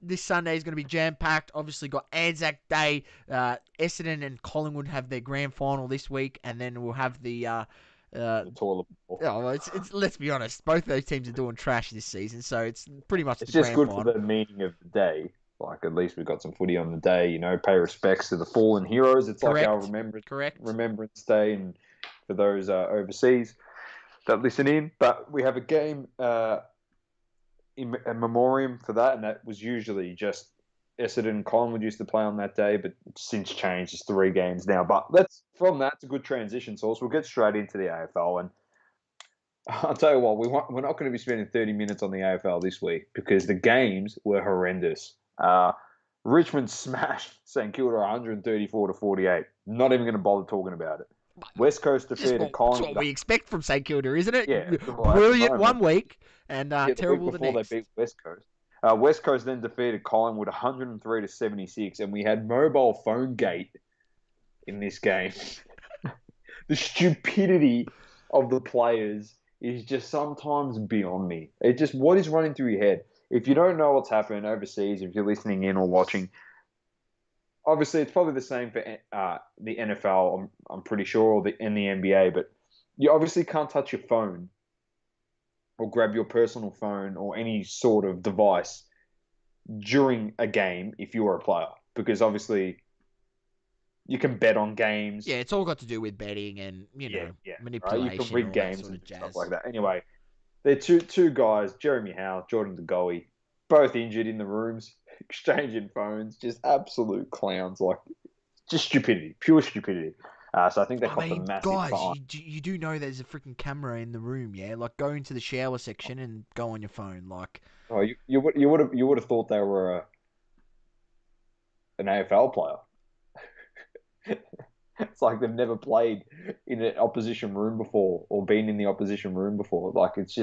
This Sunday is going to be jam-packed. Obviously got Anzac Day. Essendon and Collingwood have their grand final this week, and then we'll have the toilet bowl. It's let's be honest, both of those teams are doing trash this season, so it's pretty much the grand final. It's just good for the meaning of the day. Like, at least we got some footy on the day, pay respects to the fallen heroes. It's like our Correct. Remembrance Day, and for those overseas that listen in. But we have a game in a memoriam for that, and that was usually just Essendon and Collingwood used to play on that day, but it's since changed. It's 3 games now. But from that's a good transition source. We'll get straight into the AFL, and I'll tell you what, we're not going to be spending 30 minutes on the AFL this week because the games were horrendous. Richmond smashed St Kilda 134-48. Not even going to bother talking about it. West Coast defeated Collingwood. That's what we expect from St Kilda, isn't it? Yeah, brilliant one week and terrible the week the before next. They beat West Coast. West Coast then defeated Collingwood 103-76, and we had mobile phone gate in this game. The stupidity of the players is just sometimes beyond me. What is running through your head? If you don't know what's happening overseas, if you're listening in or watching, obviously it's probably the same for the NFL, I'm pretty sure, and the NBA, but you obviously can't touch your phone or grab your personal phone or any sort of device during a game if you are a player, because obviously you can bet on games. Yeah, it's all got to do with betting and manipulation. Right? You can rig games sort of and jazz. stuff like that. Anyway, they're two guys, Jeremy Howe, Jordan DeGoey, both injured in the rooms, exchanging phones, just absolute clowns, like just stupidity, pure stupidity. So I think they copped a massive guys, fine. you do know there's a freaking camera in the room, yeah? Like, go into the shower section and go on your phone, like. Oh, you would have thought they were an AFL player. It's like they've never played in an opposition room before or been in the opposition room before. Like, it's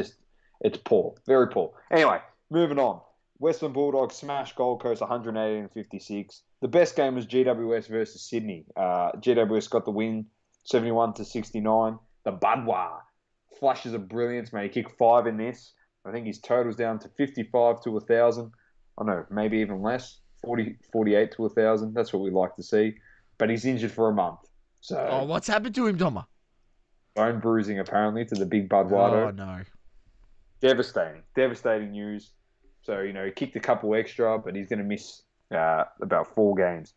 poor, very poor. Anyway, moving on. Western Bulldogs smashed Gold Coast 118-56. The best game was GWS versus Sydney. GWS got the win, 71-69. The Budwa flashes of brilliance, mate. He kicked 5 in this. I think his total's down to 55 to 1,000. I know, maybe even less. 48 to 1,000. That's what we like to see. But he's injured for a month. So what's happened to him, Doma? Bone bruising, apparently, to the big Budweiser. Oh, no. Devastating news. So, he kicked a couple extra, but he's going to miss about 4 games.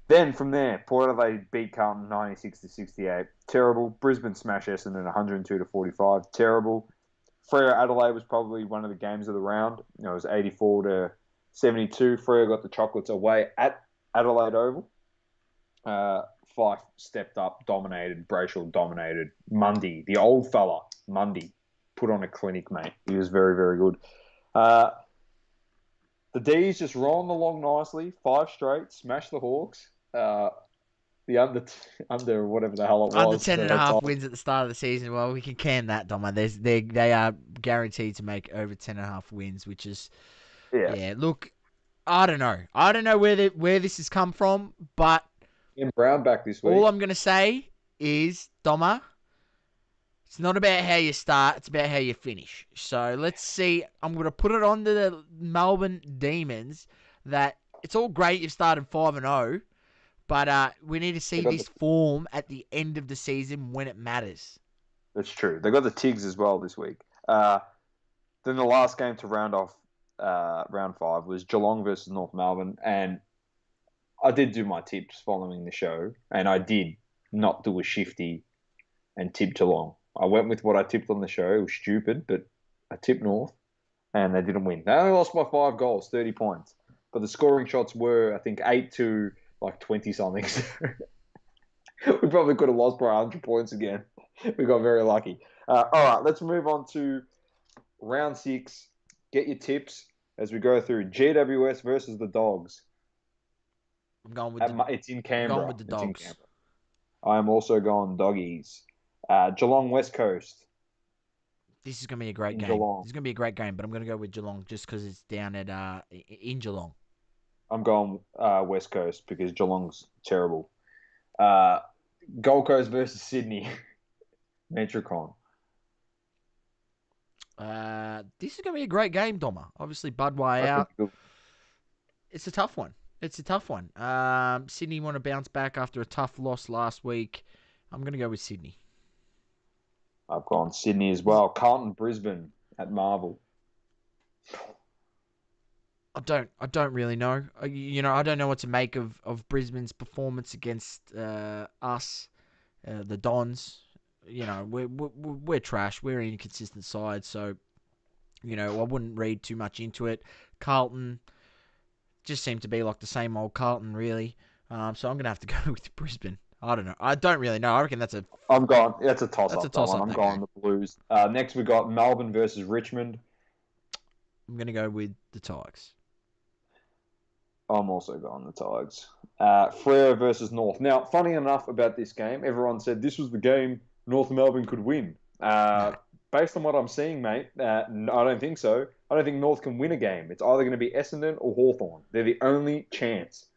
Then, from there, Port Adelaide beat Carlton 96-68. Terrible. Brisbane smash Essendon 102-45. Terrible. Freo Adelaide was probably one of the games of the round. It was 84-72. Freo got the chocolates away at Adelaide Oval. Fife stepped up, dominated. Brayshaw dominated. Mundy, the old fella, put on a clinic, mate. He was very, very good. The D's just rolling along nicely. 5 straight, smashed the Hawks. The under whatever the hell it was. Under 10.5 wins at the start of the season. Well, we can can that, Doma. They are guaranteed to make over 10.5 wins, which is look, I don't know. I don't know where this has come from, but Ian Brown back this week. All I'm gonna say is, Doma, it's not about how you start, it's about how you finish. So let's see. I'm gonna put it on to the Melbourne Demons that it's all great you've started 5-0. But we need to see this form at the end of the season when it matters. That's true. They got the Tigs as well this week. Then the last game to round off round 5 was Geelong versus North Melbourne. And I did do my tips following the show. And I did not do a shifty and tip Geelong. I went with what I tipped on the show. It was stupid, but I tipped North. And they didn't win. They only lost by 5 goals, 30 points. But the scoring shots were, I think, 8-2. Like 20-something. We probably could have lost by 100 points again. We got very lucky. All right, let's move on to round 6. Get your tips as we go through GWS versus the Dogs. I'm going with it's in Canberra. I'm going with the Dogs. I am also going Doggies. Geelong West Coast. This is going to be a great game. Geelong. This is going to be a great game, but I'm going to go with Geelong just because it's down at in Geelong. I'm going West Coast because Geelong's terrible. Gold Coast versus Sydney. Metricon. This is going to be a great game, Doma. Obviously, Budway out. It's a tough one. Sydney want to bounce back after a tough loss last week. I'm going to go with Sydney. I've gone Sydney as well. Carlton Brisbane at Marvel. I don't really know. I don't know what to make of Brisbane's performance against us, the Dons. We're trash. We're an inconsistent side, so I wouldn't read too much into it. Carlton just seemed to be like the same old Carlton, really. So I'm gonna have to go with Brisbane. I don't know. I don't really know. I reckon that's a I'm going. That's a toss That's up. a toss-up, I'm that going game. the Blues. Next we got Melbourne versus Richmond. I'm gonna go with the Tigers. I'm also going the Tigers. Freo versus North. Now, funny enough about this game, everyone said this was the game North Melbourne could win. No. Based on what I'm seeing, mate, I don't think so. I don't think North can win a game. It's either going to be Essendon or Hawthorn. They're the only chance.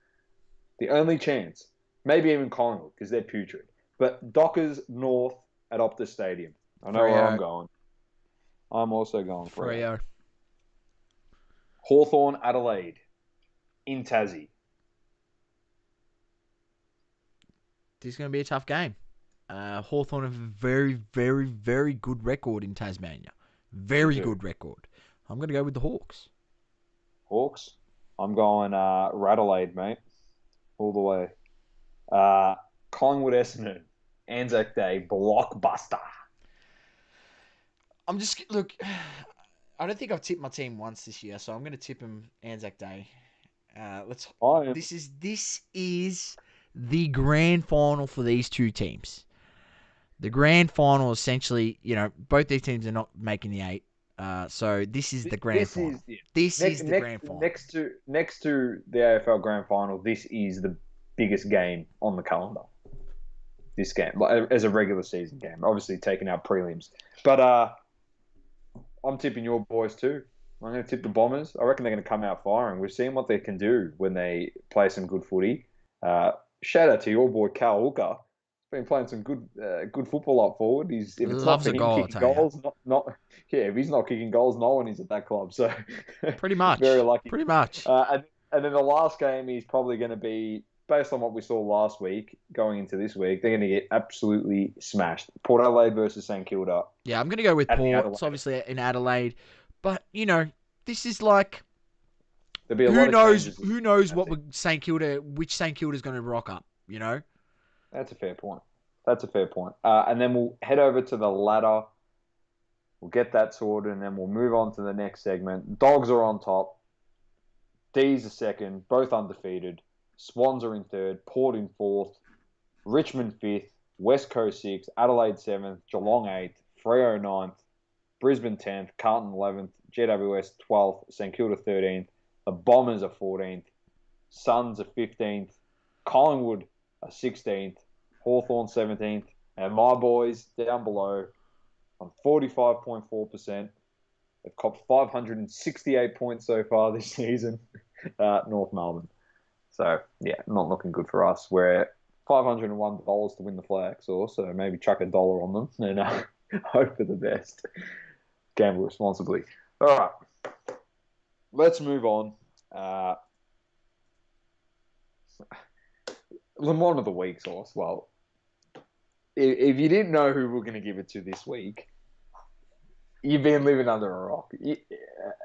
The only chance. Maybe even Collingwood, because they're putrid. But Dockers North at Optus Stadium. I know where I'm going. I'm also going Freo. Hawthorn Adelaide in Tassie. This is going to be a tough game. Hawthorn have a very, very, very good record in Tasmania. Very good record. I'm going to go with the Hawks. Hawks? I'm going Adelaide, mate. All the way. Collingwood Essendon. Anzac Day. Blockbuster. Look, I don't think I've tipped my team once this year, so I'm going to tip them Anzac Day. This is the grand final for these two teams. The grand final, essentially, both these teams are not making the 8. So this is the grand final. This is the grand final. Next to the AFL grand final, this is the biggest game on the calendar. This game, as a regular season game, obviously taking out prelims. But I'm tipping your boys too. I'm going to tip the Bombers. I reckon they're going to come out firing. We've seen what they can do when they play some good footy. Shout out to your boy Cal Hooker. He's been playing some good football up forward. If it's not for him kicking goals, if he's not kicking goals, no one is at that club. So pretty much, very lucky. Pretty much. And then the last game is probably going to be, based on what we saw last week, going into this week, they're going to get absolutely smashed. Port Adelaide versus St Kilda. Yeah, I'm going to go with Port. It's obviously in Adelaide. But, this is like, who knows what which St Kilda is going to rock up, That's a fair point. And then we'll head over to the ladder. We'll get that sorted, and then we'll move on to the next segment. Dogs are on top. D's are second, both undefeated. Swans are in third, Port in fourth, Richmond fifth, West Coast sixth, Adelaide seventh, Geelong eighth, Freo ninth, Brisbane 10th, Carlton 11th, GWS 12th, St Kilda 13th, the Bombers are 14th, Suns are 15th, Collingwood are 16th, Hawthorn 17th, and my boys down below on 45.4%. They've copped 568 points so far this season, North Melbourne. So, yeah, not looking good for us. We're $501 to win the flag sauce, so maybe chuck $1 on them and hope for the best. Gamble responsibly. All right. Let's move on. Lemon of the week sauce. Well, if you didn't know who we're going to give it to this week, you've been living under a rock.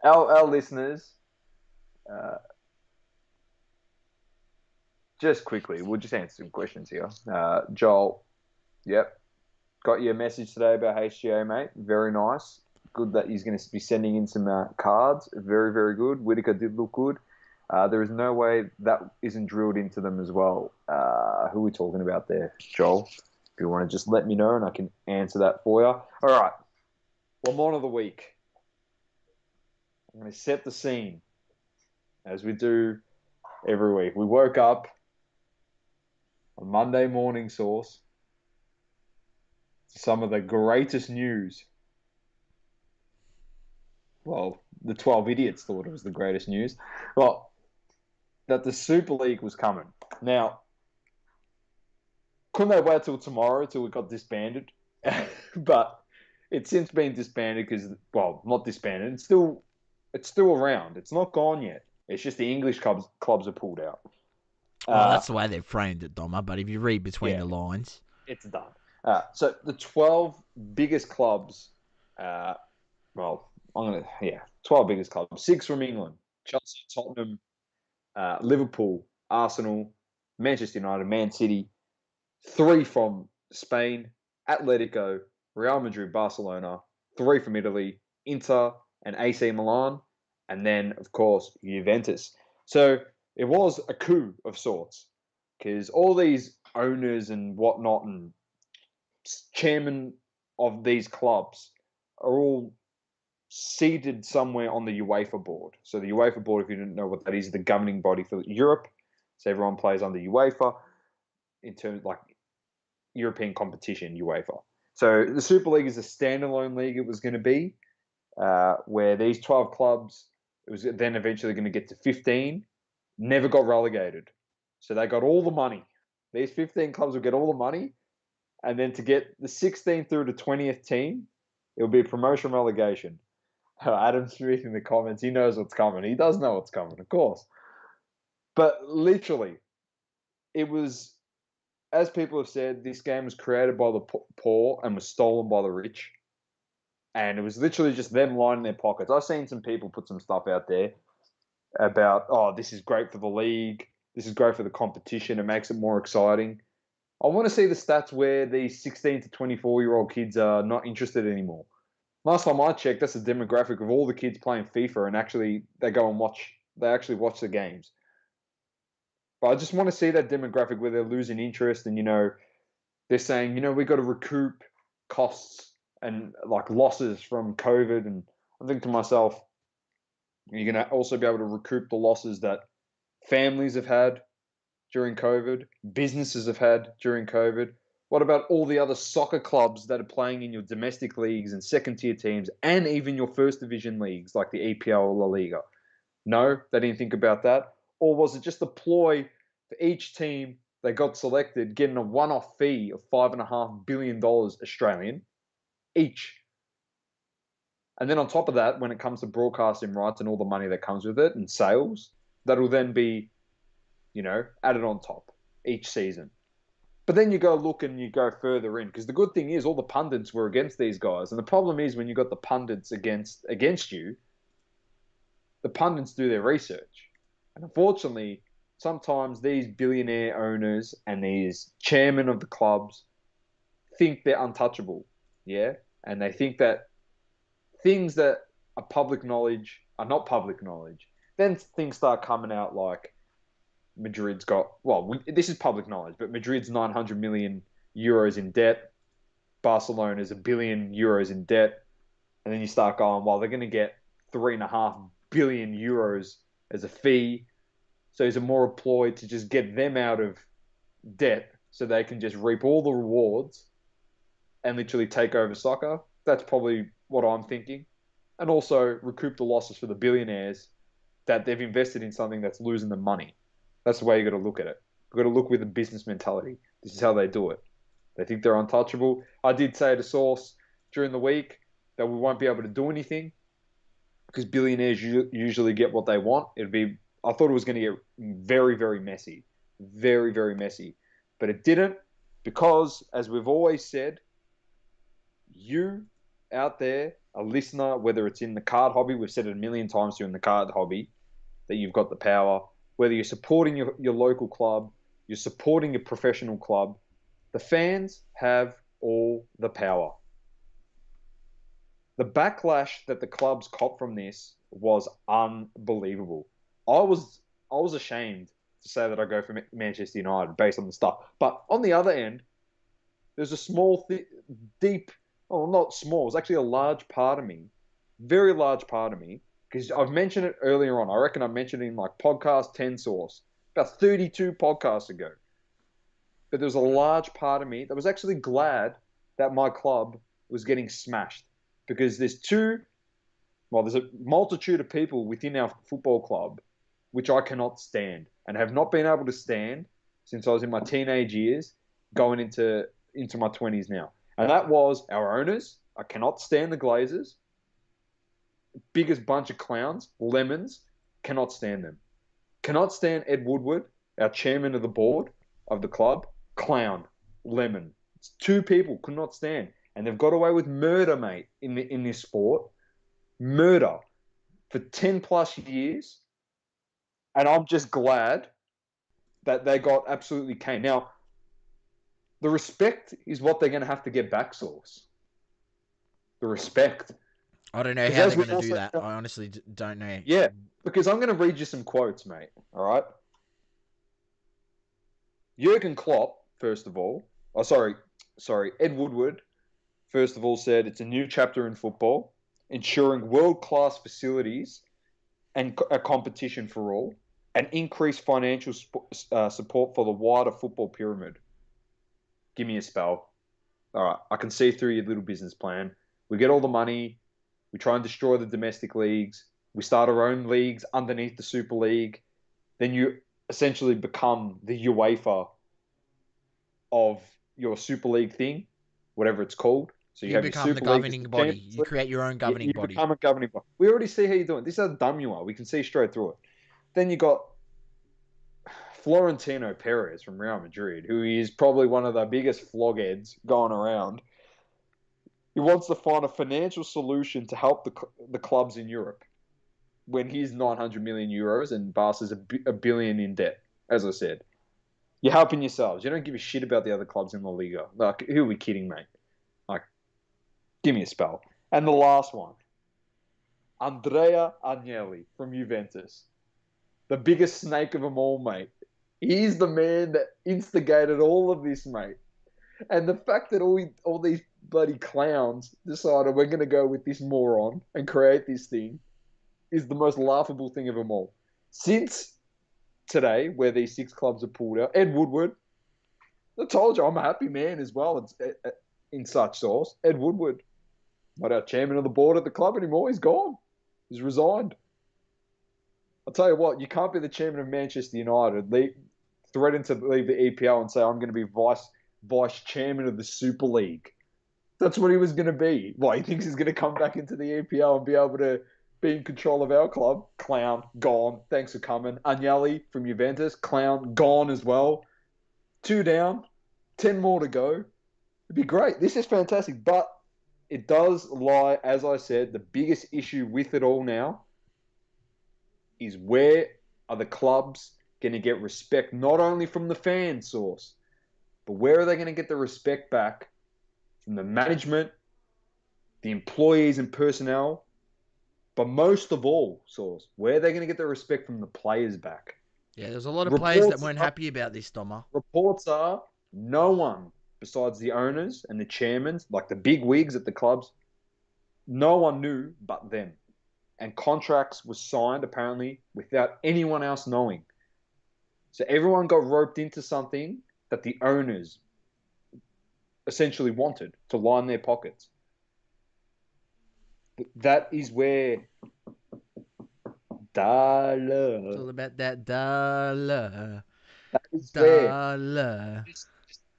Our listeners, just quickly, we'll just answer some questions here. Joel, yep. Got your message today about HGA, mate. Very nice. Good that he's going to be sending in some cards. Very, very good. Whitaker did look good. There is no way that isn't drilled into them as well. Who are we talking about there, Joel? If you want to just let me know and I can answer that for you. All right. Lemon of the week. I'm going to set the scene as we do every week. We woke up on Monday morning, Sauce. Some of the greatest news. Well, the 12 idiots thought it was the greatest news. Well, that the Super League was coming. Now, couldn't they wait till tomorrow till it got disbanded? But it's since been disbanded because, well, not disbanded. It's still around. It's not gone yet. It's just the English clubs are pulled out. Well, that's the way they've framed it, Doma. But if you read between the lines, it's done. So the 12 biggest clubs, 12 biggest clubs. 6 from England, Chelsea, Tottenham, Liverpool, Arsenal, Manchester United, Man City. 3 from Spain, Atletico, Real Madrid, Barcelona. 3 from Italy, Inter and AC Milan. And then, of course, Juventus. So it was a coup of sorts because all these owners and whatnot and chairmen of these clubs are all seated somewhere on the UEFA board. So the UEFA board, if you didn't know what that is the governing body for Europe. So everyone plays under UEFA in terms like European competition, UEFA. So the Super League is a standalone league it was going to be, where these 12 clubs, it was then eventually going to get to 15, never got relegated. So they got all the money. These 15 clubs will get all the money. And then to get the 16th through to 20th team, it will be a promotion relegation. Adam Smith in the comments, he knows what's coming. He does know what's coming, of course. But literally, it was, as people have said, this game was created by the poor and was stolen by the rich. And it was literally just them lining their pockets. I've seen some people put some stuff out there about, oh, this is great for the league. This is great for the competition. It makes it more exciting. I want to see the stats where these 16 to 24-year-old kids are not interested anymore. Last time I checked, that's the demographic of all the kids playing FIFA, and actually they go and actually watch the games. But I just want to see that demographic where they're losing interest and, they're saying, we got to recoup costs and like losses from COVID. And I think to myself, you're going to also be able to recoup the losses that families have had during COVID, businesses have had during COVID. What about all the other soccer clubs that are playing in your domestic leagues and second-tier teams and even your first division leagues like the EPL or La Liga? No, they didn't think about that. Or was it just a ploy for each team they got selected getting a one-off fee of $5.5 billion Australian each? And then on top of that, when it comes to broadcasting rights and all the money that comes with it and sales, that'll then be, added on top each season. But then you go look and you go further in, because the good thing is all the pundits were against these guys. And the problem is when you got the pundits against you, the pundits do their research. And unfortunately, sometimes these billionaire owners and these chairmen of the clubs think they're untouchable. Yeah. And they think that things that are public knowledge are not public knowledge. Then things start coming out like Madrid's got, this is public knowledge, but Madrid's 900 million euros in debt. Barcelona's €1 billion in debt. And then you start going, they're going to get 3.5 billion euros as a fee. So is it more a ploy to just get them out of debt so they can just reap all the rewards and literally take over soccer? That's probably what I'm thinking. And also recoup the losses for the billionaires that they've invested in something that's losing them money. That's the way you got to look at it. You've got to look with a business mentality. This is how they do it. They think they're untouchable. I did say to Sauce during the week that we won't be able to do anything because billionaires usually get what they want. I thought it was going to get very, very messy. Very, very messy. But it didn't because, as we've always said, you out there, a listener, whether it's in the card hobby, we've said it a million times during the card hobby, that you've got the power. Whether you're supporting your local club, you're supporting your professional club, the fans have all the power. The backlash that the clubs cop from this was unbelievable. I was ashamed to say that I go for Manchester United based on the stuff. But on the other end, there's a small, deep, not small, it's actually a large part of me, very large part of me, because I've mentioned it earlier on. I reckon I mentioned it in like podcast 10 Source, about 32 podcasts ago. But there was a large part of me that was actually glad that my club was getting smashed. Because there's a multitude of people within our football club which I cannot stand and have not been able to stand since I was in my teenage years, going into my 20s now. And that was our owners. I cannot stand the Glazers. Biggest bunch of clowns, lemons, cannot stand them. Cannot stand Ed Woodward, our chairman of the board of the club, clown, lemon. It's 2 people could not stand. And they've got away with murder, mate, in this sport. Murder. For 10 plus years, And I'm just glad that they got absolutely caned. Now, the respect is what they're going to have to get back, Sauce. The respect. I don't know 'Cause how as they're we going to do also that. know- I honestly don't know. Yeah, because I'm going to read you some quotes, mate. All right? Jurgen Klopp, first of all. Oh, sorry. Ed Woodward, first of all, said it's a new chapter in football, ensuring world-class facilities and a competition for all, and increased financial support for the wider football pyramid. Give me a spell. All right, I can see through your little business plan. We get all the money. We try and destroy the domestic leagues. We start our own leagues underneath the Super League. Then you essentially become the UEFA of your Super League thing, whatever it's called. So you You have your become the Super League, governing the body. Champions You League. create your own governing You body. become a governing body. We already see how you're doing. This is how dumb you are. We can see straight through it. Then you got Florentino Perez from Real Madrid, who is probably one of the biggest flogheads going around. He wants to find a financial solution to help the clubs in Europe when he's 900 million euros and Barca's a billion in debt, as I said. You're helping yourselves. You don't give a shit about the other clubs in La Liga. Like, who are we kidding, mate? Like, give me a spell. And the last one, Andrea Agnelli from Juventus. The biggest snake of them all, mate. He's the man that instigated all of this, mate. And the fact that all these bloody clowns decided we're going to go with this moron and create this thing is the most laughable thing of them all. Since today, where these 6 clubs are pulled out, Ed Woodward, I told you I'm a happy man as well. It's in such source. Ed Woodward, not our chairman of the board at the club anymore. He's gone. He's resigned. I'll tell you what, you can't be the chairman of Manchester United, threaten to leave the EPL and say I'm going to be vice chairman of the Super League. That's what he was going to be. What, he thinks he's going to come back into the EPL and be able to be in control of our club? Clown, gone. Thanks for coming. Agnelli from Juventus, clown, gone as well. 2 down, 10 more to go. It'd be great. This is fantastic. But it does lie, as I said, the biggest issue with it all now is where are the clubs going to get respect, not only from the fan source, but where are they going to get the respect back from the management, the employees and personnel, but most of all, source, where are they going to get the respect from the players back? Yeah, there's a lot of players that weren't happy about this, Doma. Reports are no one besides the owners and the chairmen, like the big wigs at the clubs, no one knew but them. And contracts were signed, apparently, without anyone else knowing. So everyone got roped into something that the owners essentially wanted to line their pockets. That is where dollar. It's all about that dollar. That is Dollar. just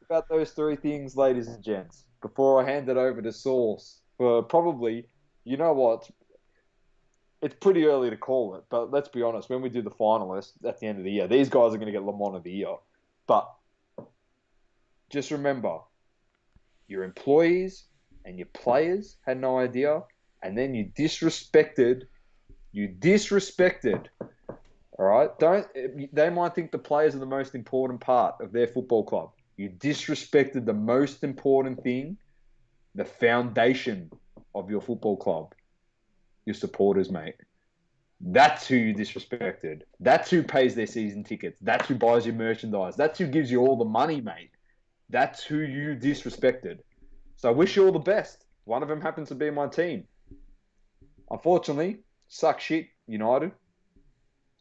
about those 3 things, ladies and gents, before I hand it over to Sauce for probably, you know what, it's pretty early to call it, but let's be honest, when we do the finalists at the end of the year, these guys are going to get Le Mans of the year. But just remember, your employees and your players had no idea, and then you disrespected, all right? They might think the players are the most important part of their football club. You disrespected the most important thing, the foundation of your football club. Your supporters, mate. That's who you disrespected. That's who pays their season tickets. That's who buys your merchandise. That's who gives you all the money, mate. That's who you disrespected. So I wish you all the best. One of them happens to be my team. Unfortunately, suck shit, United.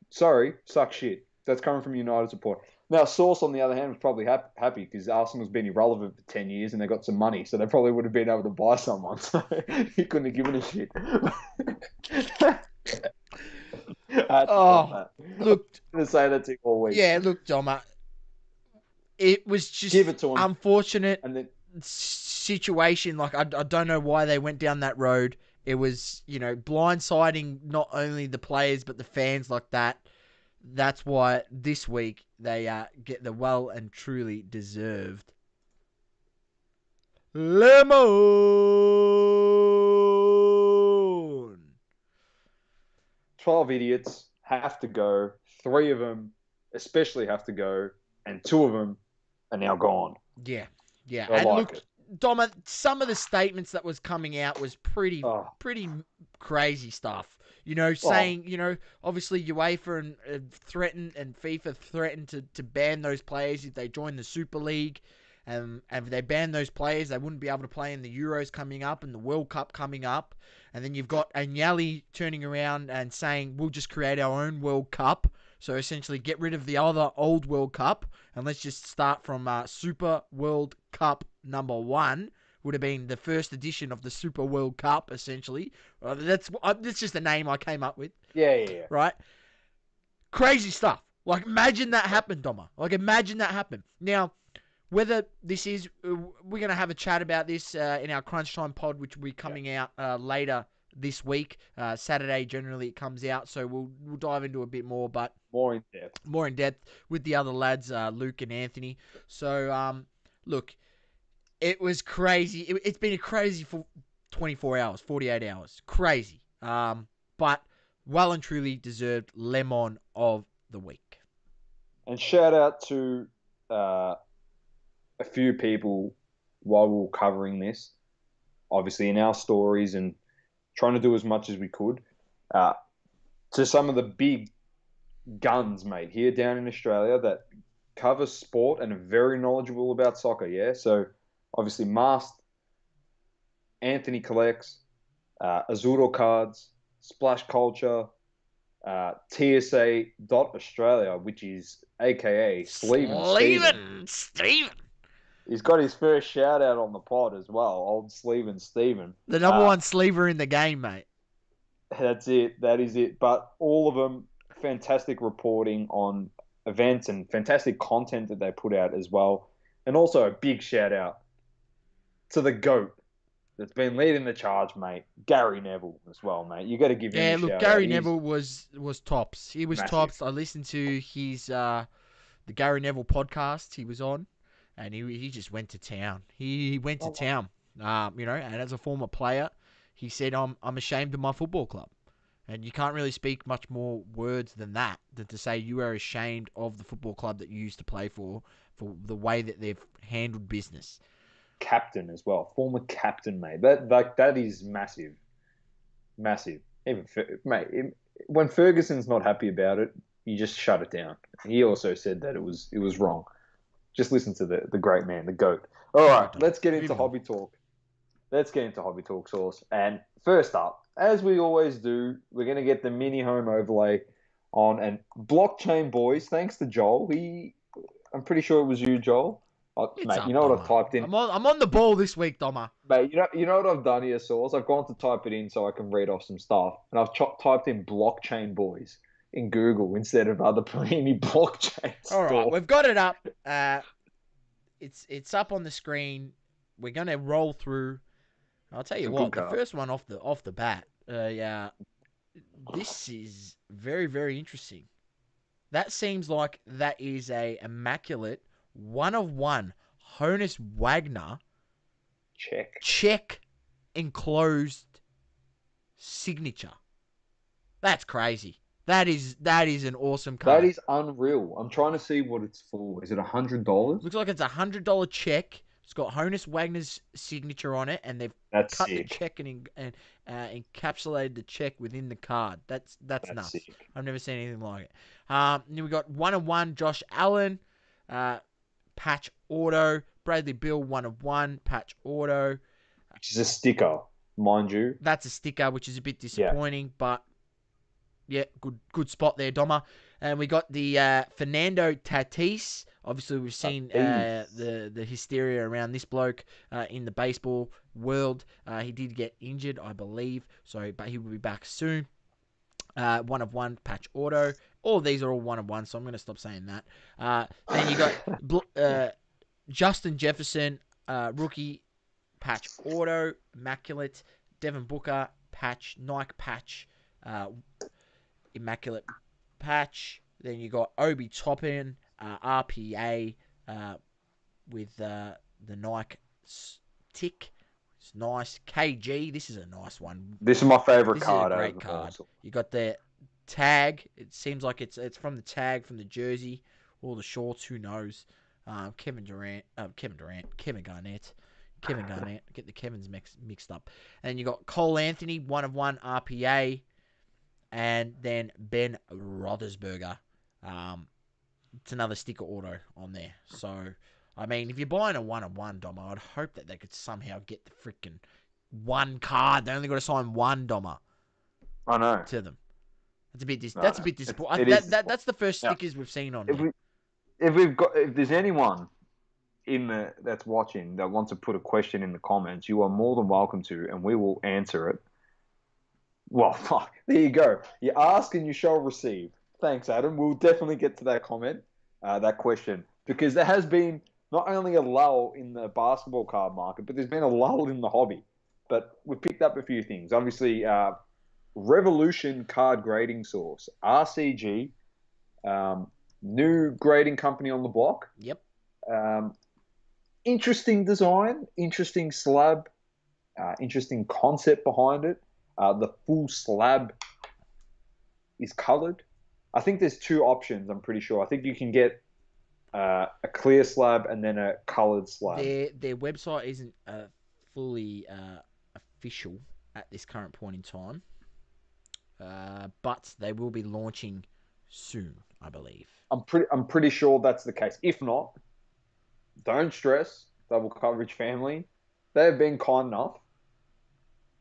Sorry, suck shit. That's coming from United support. Now, Sauce, on the other hand, was probably happy because Arsenal's been irrelevant for 10 years and they got some money, so they probably would have been able to buy someone. So he couldn't have given a shit. Look. I'm going to say that to you all week. Yeah, look, Doma. It was just Give it to him. unfortunate And then, situation. Like, I don't know why they went down that road. It was, blindsiding not only the players but the fans like that. That's why this week they get the well and truly deserved lemon. 12 idiots have to go. 3 of them especially have to go, and 2 of them are now gone. Yeah. I And like look, it. Doma, some of the statements that was coming out was pretty crazy stuff. Saying, obviously UEFA and FIFA threatened to ban those players if they join the Super League. And if they ban those players, they wouldn't be able to play in the Euros coming up and the World Cup coming up. And then you've got Agnelli turning around and saying, we'll just create our own World Cup. So essentially get rid of the other old World Cup and let's just start from Super World Cup number 1. Would have been the first edition of the Super World Cup, essentially. That's just the name I came up with. Yeah. Right? Crazy stuff. Like, imagine that happened, Doma. Like, imagine that happened. Now, whether this is... we're going to have a chat about this in our Crunch Time pod, which will be coming out later this week. Saturday, generally, it comes out, so we'll dive into a bit more, but... More in depth with the other lads, Luke and Anthony. So, look, it was crazy. It's been a crazy for 24 hours, 48 hours. Crazy. But well and truly deserved Lemon of the Week. And shout out to a few people while we were covering this, obviously in our stories and trying to do as much as we could, to some of the big guns, mate, here down in Australia that cover sport and are very knowledgeable about soccer, yeah? So, obviously, Mast, Anthony Collects, Azuro Cards, Splash Culture, TSA.Australia, which is a.k.a. Steven. He's got his first shout-out on the pod as well, old Steven. The number one sleever in the game, mate. That's it. That is it. But all of them, fantastic reporting on events and fantastic content that they put out as well. And also a big shout out to the GOAT that's been leading the charge, mate. Gary Neville as well, mate. You got to give him a shout out. Gary Neville was tops. He was massive. Tops. I listened to his the Gary Neville podcast he was on, and he just went to town. He went to town. And as a former player, he said, "I'm ashamed of my football club." And you can't really speak much more words than that, than to say you are ashamed of the football club that you used to play for the way that they've handled business. Captain as well, former captain, mate. That is massive. Even mate, when Ferguson's not happy about it, you just shut it down. He also said that it was wrong. Just listen to the great man, the GOAT. All right, let's get into hobby talk. Sauce. And first up, as we always do, we're going to get the mini home overlay on. And Blockchain Boys, thanks to Joel. I'm pretty sure it was you, Joel. Mate, you know what I've typed in? I'm on the ball this week, Doma. Mate, you know what I've done here, Sauce? I've gone to type it in so I can read off some stuff. And I've typed in Blockchain Boys in Google instead of other Panini blockchain All right, store. we've got it up. It's up on the screen. We're going to roll through. I'll tell you what, the first one off the bat, this is very, very interesting. That seems like that is a immaculate 1/1 Honus Wagner check enclosed signature. That's crazy. That is an awesome card. That is unreal. I'm trying to see what it's for. Is it $100? Looks like it's $100 check. It's got Honus Wagner's signature on it, and they've cut sick. the check and encapsulated the check within the card. That's nuts. Sick. I've never seen anything like it. Then we got 1/1 Josh Allen, patch auto. Bradley Bill 1/1 patch auto. Which is a sticker, mind you. That's a sticker, which is a bit disappointing, but yeah, good spot there, Doma. And we got the Fernando Tatis. Obviously, we've seen the hysteria around this bloke in the baseball world. He did get injured, I believe, but he will be back soon. 1/1 patch auto. All of these are all 1/1, so I'm going to stop saying that. Then you got Justin Jefferson, rookie patch auto, immaculate. Devin Booker patch, Nike patch, immaculate patch. Then you got Obi Toppin, RPA with the Nike tick. It's nice. KG, this is a nice one. This is my favorite card. This is a great card. You got the tag. It seems like it's from the tag, from the jersey, or the shorts. Who knows? Kevin Garnett. Get the Kevins mixed up. And you got Cole Anthony, 1 of 1 RPA, and then Ben Roethlisberger. It's another sticker auto on there. So, I mean, if you're buying a 1 of 1 Dom, I'd hope that they could somehow get the freaking one card. They only got to sign one Dommer. I know. To them. That's a bit No, disappointing. That's the first stickers we've seen on there. If there's anyone that's watching that wants to put a question in the comments, you are more than welcome to, and we will answer it. Well, fuck. There you go. You ask and you shall receive. Thanks, Adam. We'll definitely get to that comment, that question, because there has been not only a lull in the basketball card market, but there's been a lull in the hobby. But we've picked up a few things. Obviously, Revolution Card Grading Source, RCG, new grading company on the block. Yep. Interesting design, interesting slab, interesting concept behind it. The full slab is coloured. I think there's 2 options, I'm pretty sure. I think you can get a clear slab and then a coloured slab. Their website isn't fully official at this current point in time. But they will be launching soon, I believe. I'm pretty sure that's the case. If not, don't stress, Double Coverage family. They have been kind enough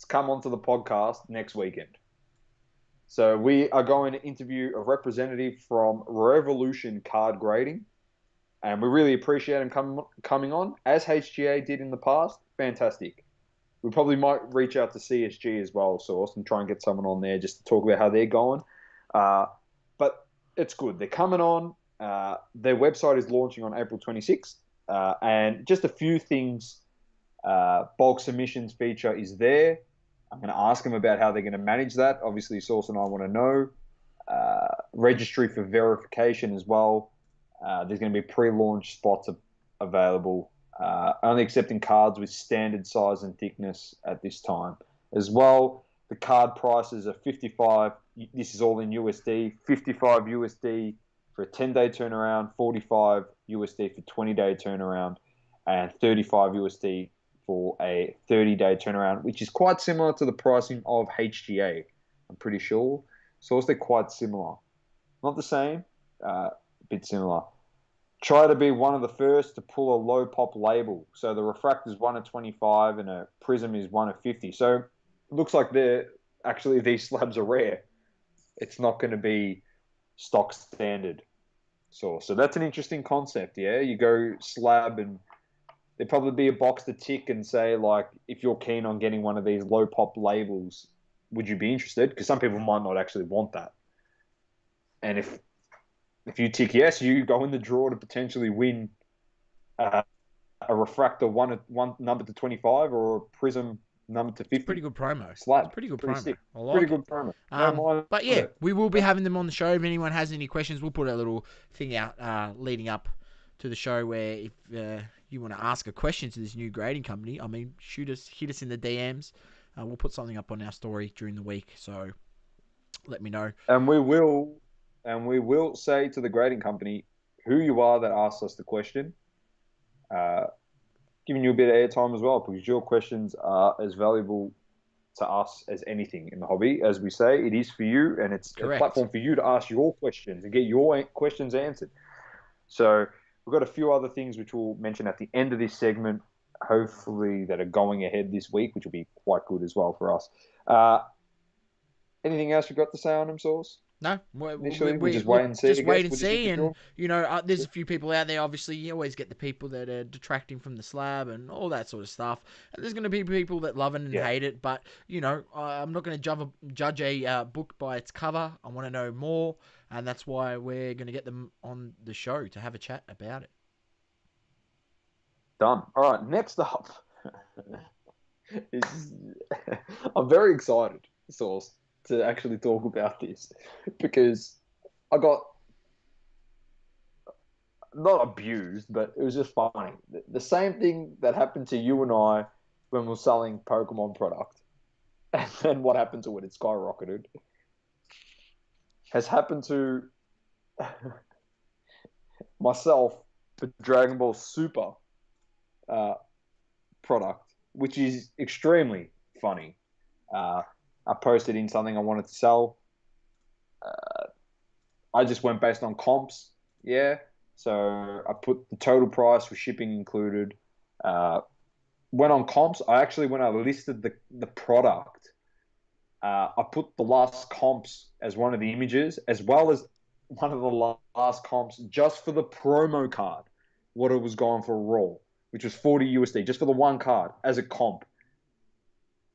to come onto the podcast next weekend. So we are going to interview a representative from Revolution Card Grading, and we really appreciate him coming on, as HGA did in the past. Fantastic. We probably might reach out to CSG as well, Source, and try and get someone on there just to talk about how they're going. But it's good. They're coming on. Their website is launching on April 26th. And just a few things. Bulk submissions feature is there. I'm going to ask them about how they're going to manage that. Obviously, Source and I want to know. Registry for verification as well. There's going to be pre-launch spots available. Only accepting cards with standard size and thickness at this time. As well, the card prices are 55. This is all in USD. 55 USD for a 10-day turnaround, 45 USD for 20-day turnaround, and 35 USD for a 30-day turnaround, which is quite similar to the pricing of HGA, I'm pretty sure. So they're quite similar. Not the same, a bit similar. Try to be one of the first to pull a low pop label. So the refractor is 1 of 25 and a prism is 1 of 50. So it looks like these slabs are rare. It's not going to be stock standard. So that's an interesting concept, yeah? You go slab and there'd probably be a box to tick and say, like, if you're keen on getting one of these low pop labels, would you be interested? Because some people might not actually want that. And if you tick yes, you go in the draw to potentially win a refractor one number to 25 or a prism number to 50. Pretty good promo. Slab. Pretty good Pretty promo. sick. I like Pretty it. good promo. But yeah, we will be having them on the show. If anyone has any questions, we'll put a little thing out leading up to the show where if you want to ask a question to this new grading company, I mean, hit us in the DMs. We'll put something up on our story during the week. So let me know. And we will say to the grading company who you are that asked us the question, giving you a bit of airtime as well, because your questions are as valuable to us as anything in the hobby. As we say, it is for you, and it's Correct. a platform for you to ask your questions and get your questions answered. So we've got a few other things which we'll mention at the end of this segment, hopefully that are going ahead this week, which will be quite good as well for us. Anything else you got to say on them, Source? No, we just wait and see. Just wait and see, and there's a few people out there. Obviously, you always get the people that are detracting from the slab and all that sort of stuff. And there's going to be people that love it and hate it. But I'm not going to judge a book by its cover. I want to know more, and that's why we're going to get them on the show to have a chat about it. Done. All right. Next up, I'm very excited, Source, to actually talk about this, because I got not abused, but it was just funny. The same thing that happened to you and I when we were selling Pokemon product, and then what happened to it? It skyrocketed. has happened to myself for Dragon Ball Super uh, product, which is extremely funny. I posted in something I wanted to sell. I just went based on comps, yeah. So I put the total price with shipping included. Uh, went on comps. When I listed the product, I put the last comps as one of the images, as well as one of the last comps just for the promo card, what it was going for raw, which was 40 USD, just for the one card as a comp.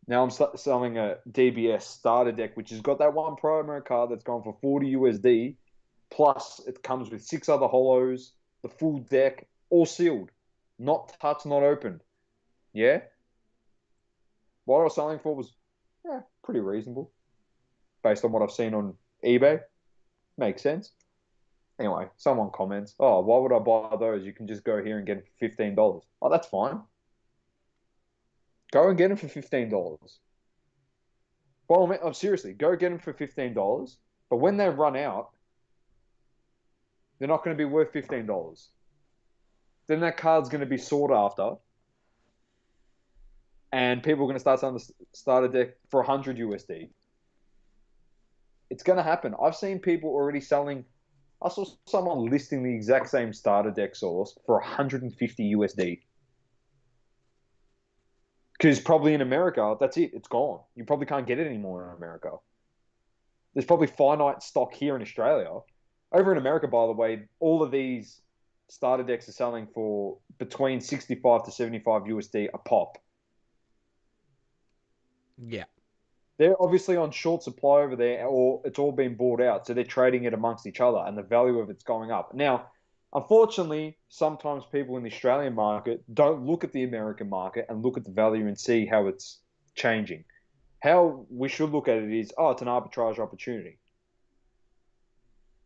Now I'm selling a DBS starter deck, which has got that one promo card that's gone for 40 USD. Plus, it comes with 6 other holos, the full deck, all sealed, not touched, not opened. Yeah? What I was selling for was pretty reasonable based on what I've seen on eBay. Makes sense. Anyway, someone comments, oh, why would I buy those? You can just go here and get them for $15. Oh, that's fine. Go and get them for $15. Well, seriously, go get them for $15. But when they run out, they're not going to be worth $15. Then that card's going to be sought after. And people are going to start selling the starter deck for 100 USD. It's going to happen. I've seen people already selling. I saw someone listing the exact same starter deck source for 150 USD. Because probably in America, that's it. It's gone. You probably can't get it anymore in America. There's probably finite stock here in Australia. Over in America, by the way, all of these starter decks are selling for between 65 to 75 USD a pop. Yeah. They're obviously on short supply over there, or it's all been bought out, so they're trading it amongst each other, and the value of it's going up. Now, unfortunately, sometimes people in the Australian market don't look at the American market and look at the value and see how it's changing. How we should look at it is, it's an arbitrage opportunity.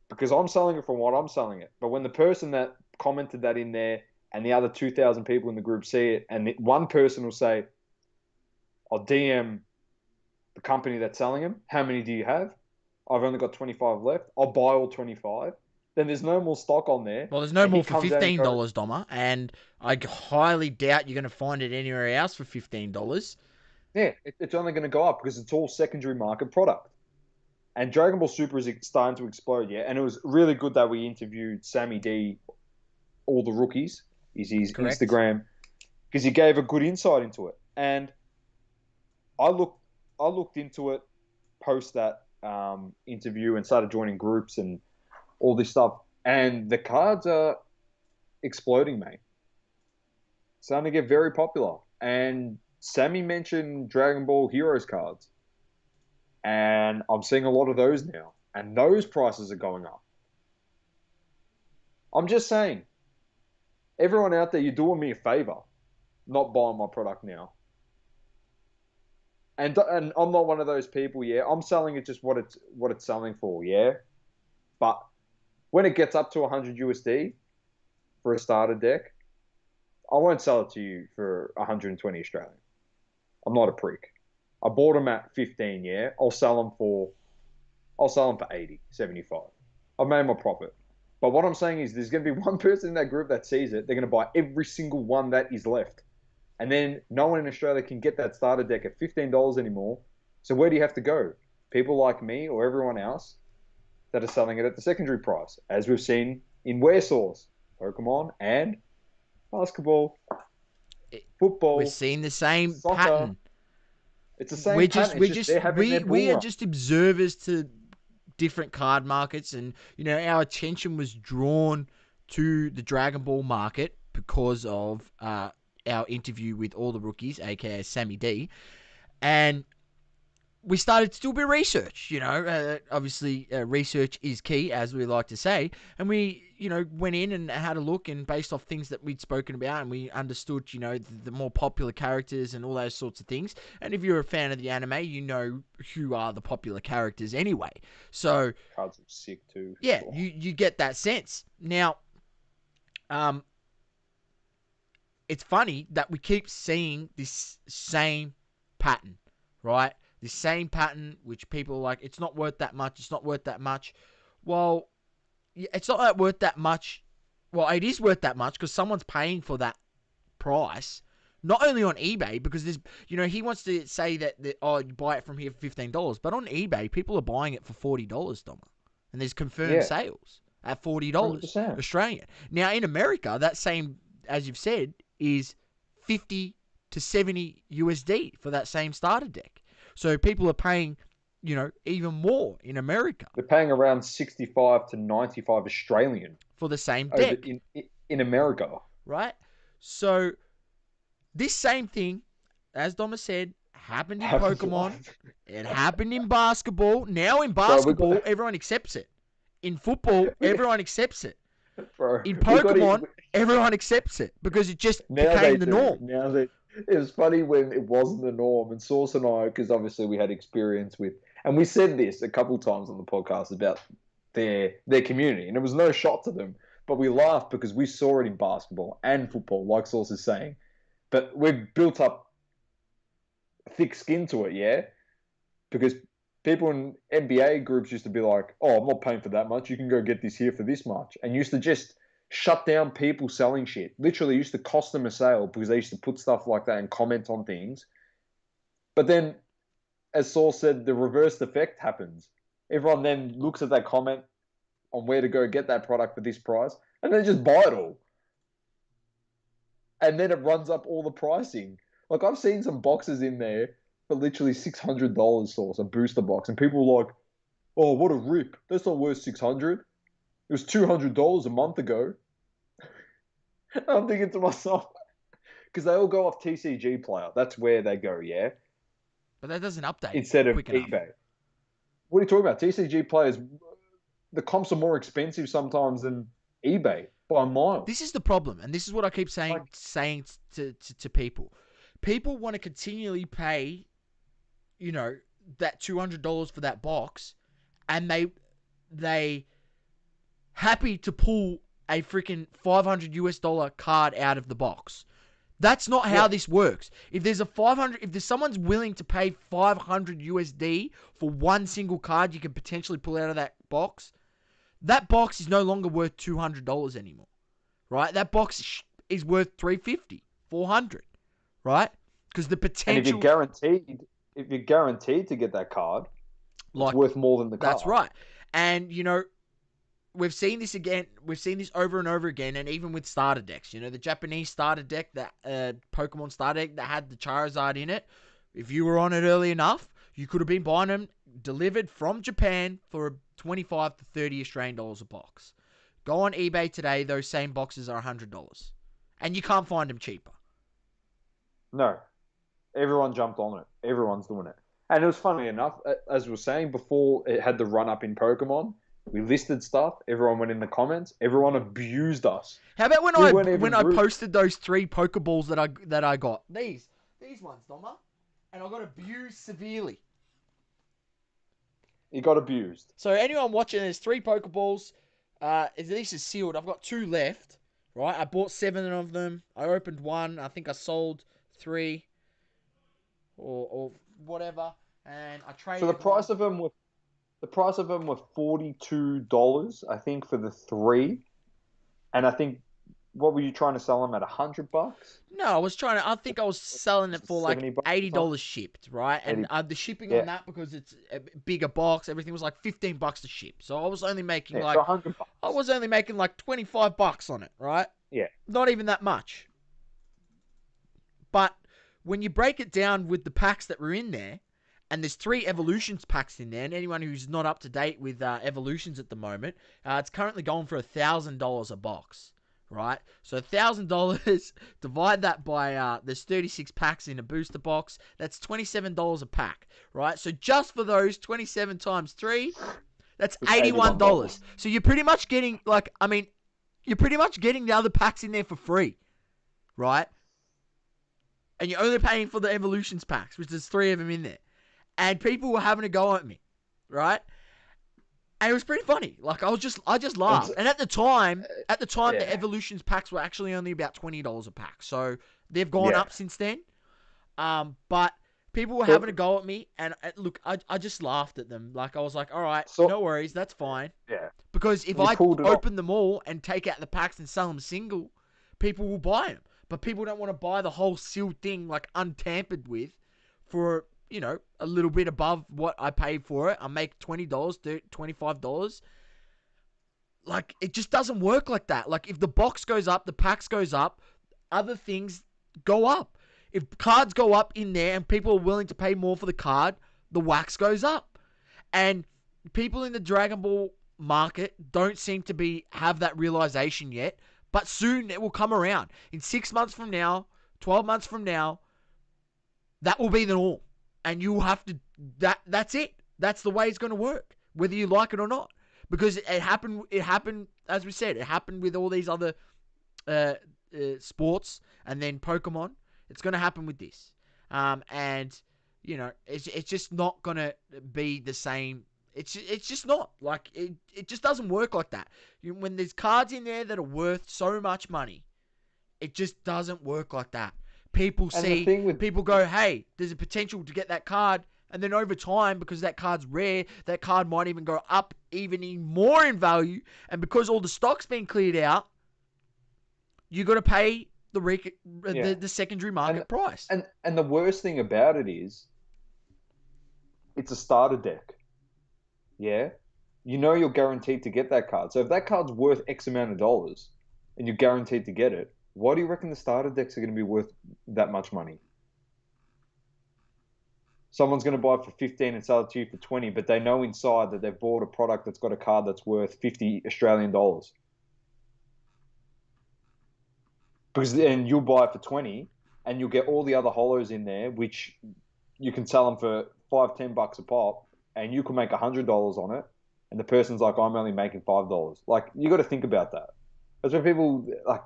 Because I'm selling it for what I'm selling it. But when the person that commented that in there and the other 2,000 people in the group see it, and one person will say, I'll DM the company that's selling them, how many do you have? I've only got 25 left. I'll buy all 25. Then there's no more stock on there. Well, there's no and he more for comes out and $15, goes, Doma, and I highly doubt you're going to find it anywhere else for $15. yeah, it's only going to go up because it's all secondary market product. And Dragon Ball Super is starting to explode, yeah. And it was really good that we interviewed Sammy D, all the rookies, is his Correct. Instagram, because he gave a good insight into it. And I looked into it post that interview and started joining groups and all this stuff. And the cards are exploding, mate. Starting to get very popular. And Sammy mentioned Dragon Ball Heroes cards. And I'm seeing a lot of those now. And those prices are going up. I'm just saying, everyone out there, you're doing me a favor not buying my product now. And I'm not one of those people, yeah. I'm selling it just what it's selling for, yeah. But when it gets up to 100 USD for a starter deck, I won't sell it to you for 120 Australian. I'm not a prick. I bought them at 15, yeah. I'll sell them for 80, 75. I've made my profit. But what I'm saying is there's going to be one person in that group that sees it. They're going to buy every single one that is left. And then no one in Australia can get that starter deck at $15 anymore. So where do you have to go? People like me or everyone else that are selling it at the secondary price, as we've seen in Wearsaws, Pokemon, and basketball, football. We're seeing the same soccer. pattern. It's the same pattern. We are just observers to different card markets, and our attention was drawn to the Dragon Ball market because of our interview with all the rookies, aka Sammy D, and we started to do a bit of research. Obviously research is key, as we like to say, and we went in and had a look, and based off things that we'd spoken about, and we understood the more popular characters and all those sorts of things. And if you're a fan of the anime, you know who are the popular characters anyway. So cards are sick too. Yeah, you get that sense. Now, it's funny that we keep seeing this same pattern, right? This same pattern, which people are like, it's not worth that much. It's not worth that much. Well, it's not that worth that much. Well, it is worth that much because someone's paying for that price. Not only on eBay, because there's, he wants to say that you buy it from here for $15, but on eBay, people are buying it for $40, Doma. And there's confirmed sales at $40 100%. Australian. Now, in America, that same, as you've said, is 50 to 70 USD for that same starter deck. So people are paying, even more in America. They're paying around 65 to 95 Australian for the same deck. In America. Right? So, this same thing, as Doma said, happened in Pokemon. It happened in basketball. Now in basketball, everyone accepts it. In football, everyone accepts it. Bro, in Pokemon, everyone accepts it because it just became the norm. It was funny when it wasn't the norm. And Sauce and I, because obviously we had experience with, and we said this a couple times on the podcast about their community, and it was no shot to them, but we laughed because we saw it in basketball and football, like Sauce is saying. But we've built up thick skin to it, yeah? Because people in NBA groups used to be like, oh, I'm not paying for that much. You can go get this here for this much. And used to just shut down people selling shit. Literally used to cost them a sale because they used to put stuff like that and comment on things. But then, as Saul said, the reversed effect happens. Everyone then looks at that comment on where to go get that product for this price, and they just buy it all. And then it runs up all the pricing. Like, I've seen some boxes in there for literally $600 Sauce, a booster box. And people were like, oh, what a rip. That's not worth $600. It was $200 a month ago. I'm thinking to myself, because they all go off TCG Player. That's where they go, yeah? But that doesn't update instead of eBay. Enough. What are you talking about? TCG Players, the comps are more expensive sometimes than eBay by a mile. This is the problem, and this is what I keep saying to people. People want to continually pay, that $200 for that box, and they happy to pull a freaking $500 card out of the box. That's not how this works. If there's someone's willing to pay $500 for one single card you can potentially pull out of that box is no longer worth $200 anymore, right? That box is worth $350, $400, right? Because the potential. And if you're guaranteed to get that card, it's worth more than the card. That's right. And we've seen this again. We've seen this over and over again, and even with starter decks. The Japanese starter deck, that Pokemon starter deck that had the Charizard in it. If you were on it early enough, you could have been buying them delivered from Japan for $25 to $30 Australian dollars a box. Go on eBay today; those same boxes are $100, and you can't find them cheaper. No, everyone jumped on it. Everyone's doing it, and it was funny enough. As we were saying before, it had the run up in Pokemon. We listed stuff. Everyone went in the comments. Everyone abused us. How about when I posted those 3 Pokeballs that I got? These ones, Doma, and I got abused severely. You got abused. So anyone watching, there's 3 Pokeballs. This is sealed. I've got 2 left. Right, I bought 7 of them. I opened 1. I think I sold 3, or whatever, and I traded. So the price of them were $42, I think, for the 3, and I think, what were you trying to sell them at, $100? No, I think I was selling it for like $80 shipped, right? And the shipping on that, because it's a bigger box, everything was like $15 to ship. So I was only making $100. I was only making like $25 on it, right? Yeah. Not even that much. But when you break it down with the packs that were in there, and there's 3 Evolutions packs in there, and anyone who's not up to date with Evolutions at the moment, it's currently going for $1,000 a box, right? So $1,000, divide that by, there's 36 packs in a booster box, that's $27 a pack, right? So just for those, 27 times 3, that's $81. So you're pretty much getting, you're pretty much getting the other packs in there for free, right? And you're only paying for the Evolutions packs, which there's 3 of them in there. And people were having a go at me, right? And it was pretty funny. Like, I just laughed. And at the time, the Evolutions packs were actually only about $20 a pack. So they've gone up since then. But people were having a go at me, and look, I just laughed at them. Like, I was like, all right, So- no worries, that's fine. Yeah. Because if You I pulled it open them all and take out the packs and sell them single, people will buy them. But people don't want to buy the whole sealed thing, like, untampered with for, you know, a little bit above what I paid for it. I make $20, $25. Like, it just doesn't work like that. Like, if the box goes up, the packs goes up, other things go up. If cards go up in there and people are willing to pay more for the card, the wax goes up. And people in the Dragon Ball market don't seem to have that realization yet, but soon it will come around. In 6 months from now, 12 months from now, that will be the norm. And you will have to, that's it. That's the way it's going to work, whether you like it or not. Because it happened, as we said, it happened with all these other sports, and then Pokemon. It's going to happen with this. And, you know, it's just not going to be the same. It's just not. Like, it just doesn't work like that. When there's cards in there that are worth so much money, it just doesn't work like that. People people go, hey, there's a potential to get that card. And then over time, because that card's rare, that card might even go up even more in value. And because all the stock's been cleared out, you got to pay the secondary market price. And the worst thing about it is, it's a starter deck. Yeah? You know you're guaranteed to get that card. So if that card's worth X amount of dollars and you're guaranteed to get it, why do you reckon the starter decks are going to be worth that much money? Someone's going to buy it for 15 and sell it to you for 20, but they know inside that they've bought a product that's got a card that's worth 50 Australian dollars. Because then you'll buy it for 20 and you'll get all the other holos in there, which you can sell them for $5-10 a pop, and you can make $100 on it. And the person's like, I'm only making $5. Like, you got to think about that. That's where people, like,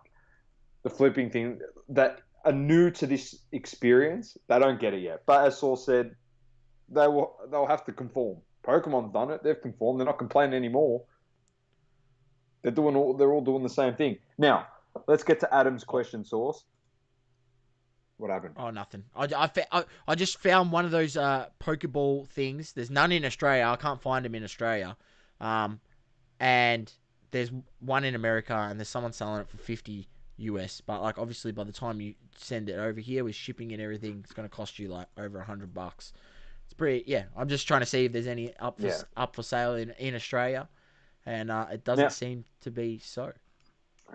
the flipping thing, that are new to this experience, they don't get it yet. But as Saul said, they'll have to conform. Pokemon's done it. They've conformed. They're not complaining anymore. They're all doing the same thing. Now, let's get to Adam's question, Sauce. What happened? Oh, nothing. I just found one of those Pokeball things. There's none in Australia. I can't find them in Australia. And there's one in America, and there's someone selling it for $50 US. But, like, obviously, by the time you send it over here with shipping and everything, it's going to cost you, like, over $100. It's pretty, yeah. I'm just trying to see if there's any up for sale in Australia. And it doesn't seem to be so.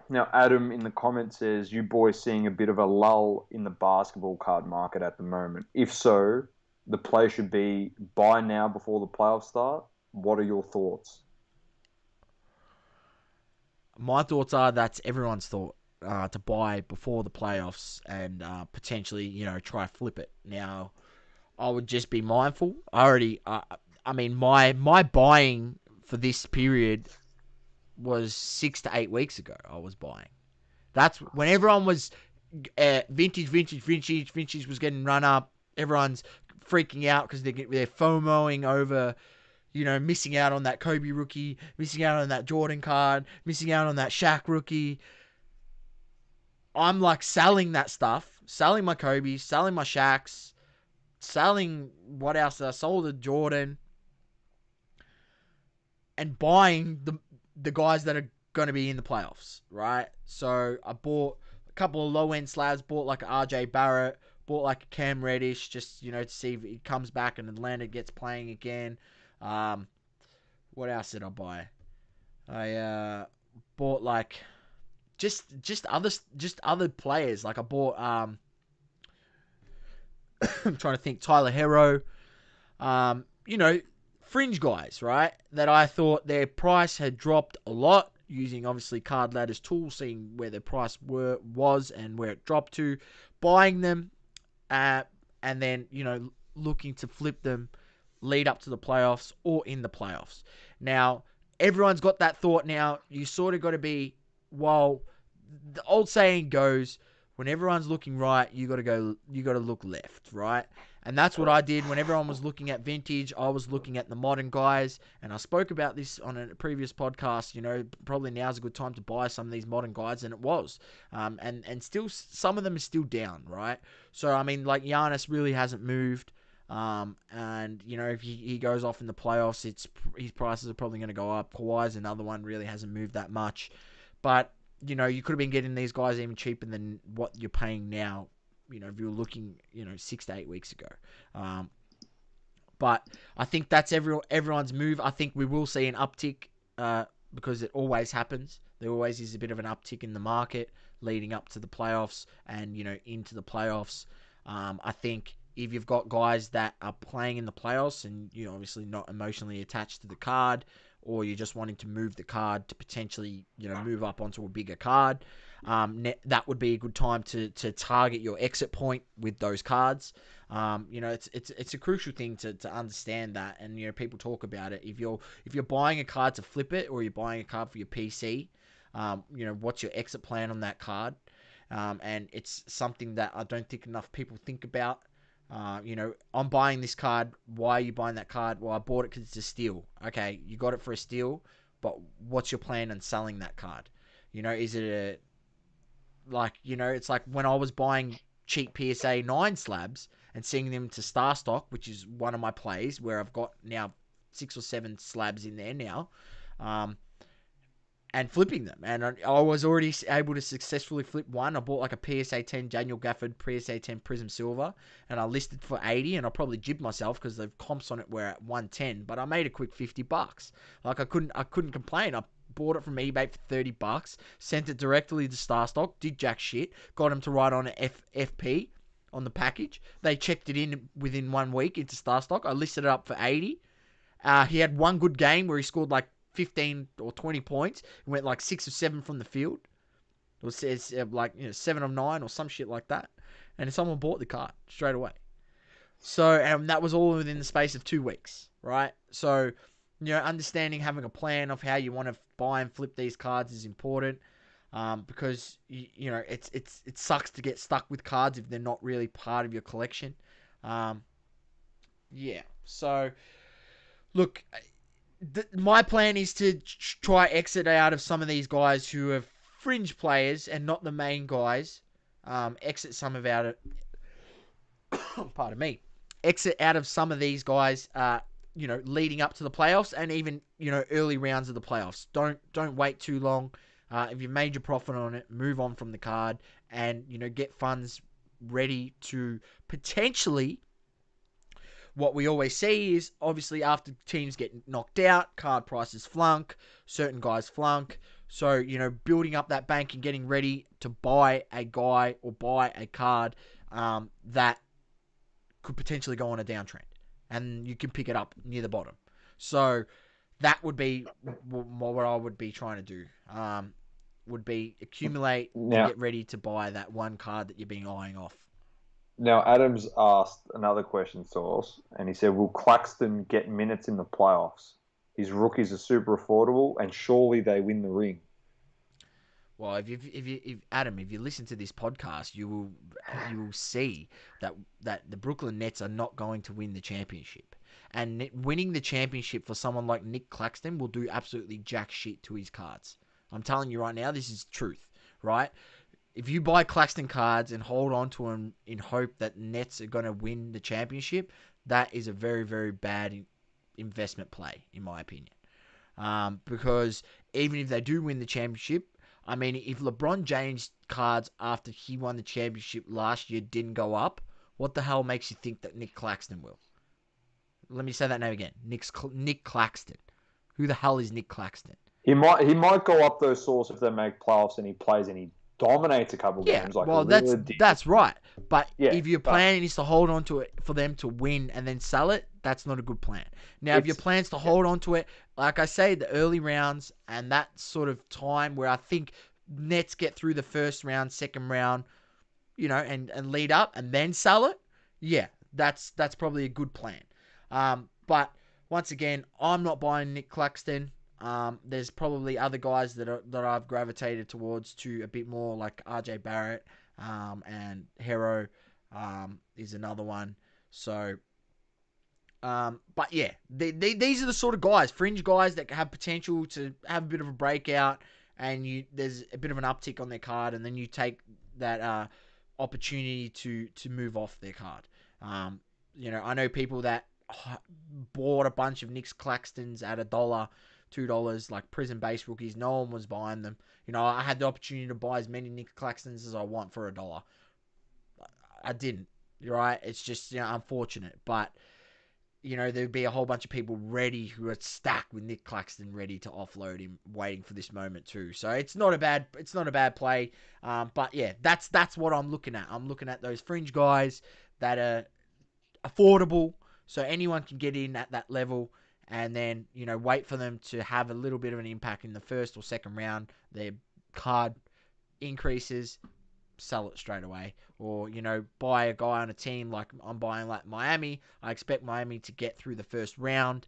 Now, Adam in the comments says, you boys seeing a bit of a lull in the basketball card market at the moment. If so, the play should be buy now before the playoffs start. What are your thoughts? My thoughts are that's everyone's thought, to buy before the playoffs and potentially, you know, try flip it. Now, I would just be mindful. My buying for this period was 6 to 8 weeks ago. I was buying. That's when everyone was vintage was getting run up. Everyone's freaking out because they're FOMOing over, you know, missing out on that Kobe rookie, missing out on that Jordan card, missing out on that Shaq rookie. I'm like selling that stuff, selling my Kobe's, selling my Shaqs, selling what else? I sold a Jordan, and buying the guys that are going to be in the playoffs, right? So I bought a couple of low-end slabs, bought like an RJ Barrett, bought like a Cam Reddish, just, you know, to see if he comes back and Atlanta gets playing again. What else did I buy? I bought like just other players. Like I bought I'm trying to think, Tyler Herro. You know, fringe guys, right? That I thought their price had dropped a lot, using obviously Card Ladder's tool, seeing where their price was and where it dropped to, buying them, and then, you know, looking to flip them lead up to the playoffs or in the playoffs. Now, everyone's got that thought now. You sort of got to be, well, the old saying goes, when everyone's looking right, you got to look left, right? And that's what I did. When everyone was looking at vintage, I was looking at the modern guys. And I spoke about this on a previous podcast. You know, probably now's a good time to buy some of these modern guys, and it was. And still, some of them are still down, right? So, I mean, like, Giannis really hasn't moved. And if he goes off in the playoffs, his prices are probably going to go up. Kawhi's another one, really hasn't moved that much, but you could have been getting these guys even cheaper than what you're paying now. If you were looking 6 to 8 weeks ago. But I think that's everyone's move. I think we will see an uptick because it always happens. There always is a bit of an uptick in the market leading up to the playoffs and into the playoffs. I think if you've got guys that are playing in the playoffs and you're obviously not emotionally attached to the card, or you're just wanting to move the card to potentially move up onto a bigger card, that would be a good time to target your exit point with those cards. It's a crucial thing to understand that, and people talk about it. If you're buying a card to flip it, or you're buying a card for your PC, what's your exit plan on that card? And it's something that I don't think enough people think about. I'm buying this card. Why are you buying that card? Well, I bought it because it's a steal. Okay, you got it for a steal, but what's your plan on selling that card? Is it it's like when I was buying cheap PSA 9 slabs and seeing them to Star Stock, which is one of my plays where I've got now 6 or 7 slabs in there now, and flipping them. And I was already able to successfully flip one. I bought like a PSA 10 Daniel Gafford PSA 10 Prism Silver, and I listed for 80, and I probably jibbed myself because the comps on it were at 110, but I made a quick $50. Like I couldn't complain. I bought it from eBay for $30, sent it directly to StarStock, did jack shit, got them to write on an FP on the package. They checked it in within 1 week into StarStock. I listed it up for 80. He had one good game where he scored like 15 or 20 points. He went like 6 or 7 from the field. It was 7 of 9 or some shit like that. And someone bought the card straight away. So, and that was all within the space of 2 weeks, right? So, understanding, having a plan of how you want to buy and flip these cards is important, because it sucks to get stuck with cards if they're not really part of your collection. So look, my plan is to try exit out of some of these guys who are fringe players and not the main guys. Exit some of out of pardon me. Exit out of some of these guys. Leading up to the playoffs and even, early rounds of the playoffs. Don't wait too long. If you made your profit on it, move on from the card and, get funds ready to potentially. What we always see is, obviously, after teams get knocked out, card prices flunk, certain guys flunk. So, building up that bank and getting ready to buy a guy or buy a card that could potentially go on a downtrend. And you can pick it up near the bottom. So that would be what I would be trying to do. Would be accumulate and get ready to buy that one card that you've been eyeing off. Now, Adams asked another question, Sauce, and he said, will Claxton get minutes in the playoffs? His rookies are super affordable, and surely they win the ring. Well, if Adam, if you listen to this podcast, you will see that the Brooklyn Nets are not going to win the championship, and winning the championship for someone like Nick Claxton will do absolutely jack shit to his cards. I'm telling you right now, this is truth, right? If you buy Claxton cards and hold on to them in hope that Nets are going to win the championship, that is a very, very bad investment play, in my opinion. Because even if they do win the championship, I mean, if LeBron James cards after he won the championship last year didn't go up, what the hell makes you think that Nick Claxton will? Let me say that name again. Nick Claxton. Who the hell is Nick Claxton? He might go up those Sauce if they make playoffs and he plays and he dominates a couple games. Like well, that's right. But if your plan is to hold on to it for them to win and then sell it, that's not a good plan. Now, if your plan's to hold on to it, like I say, the early rounds and that sort of time where I think Nets get through the first round, second round, and lead up and then sell it, that's probably a good plan. But once again, I'm not buying Nick Claxton. There's probably other guys that I've gravitated towards to a bit more, like RJ Barrett, and Hero, is another one. So, but yeah, these are the sort of guys, fringe guys that have potential to have a bit of a breakout, and there's a bit of an uptick on their card, and then you take that opportunity to move off their card. I know people that bought a bunch of Nick Claxtons at $1, $2, like prison-based rookies. No one was buying them. I had the opportunity to buy as many Nick Claxtons as I want for $1. I didn't. Right? It's just unfortunate, but there'd be a whole bunch of people ready who are stacked with Nick Claxton ready to offload him, waiting for this moment too. So it's not a bad play. But yeah, that's what I'm looking at. I'm looking at those fringe guys that are affordable, so anyone can get in at that level, and then wait for them to have a little bit of an impact in the first or second round. Their card increases, sell it straight away. Or, buy a guy on a team like I'm buying like Miami. I expect Miami to get through the first round.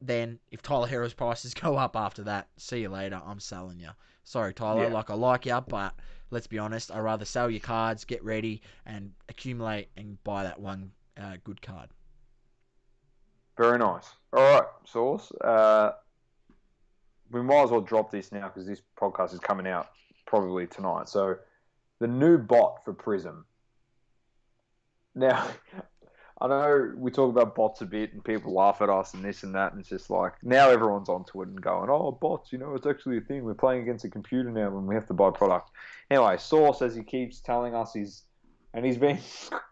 Then, if Tyler Herro's prices go up after that, see you later. I'm selling you. Sorry, Tyler. Yeah. I like you, but let's be honest. I'd rather sell your cards, get ready, and accumulate and buy that one good card. Very nice. All right, Sauce. We might as well drop this now because this podcast is coming out probably tonight. So, the new bot for Prism. Now, I know we talk about bots a bit and people laugh at us and this and that. And it's just like, now everyone's onto it and going, oh, bots, it's actually a thing. We're playing against a computer now when we have to buy product. Anyway, Sauce, as he keeps telling us, he's been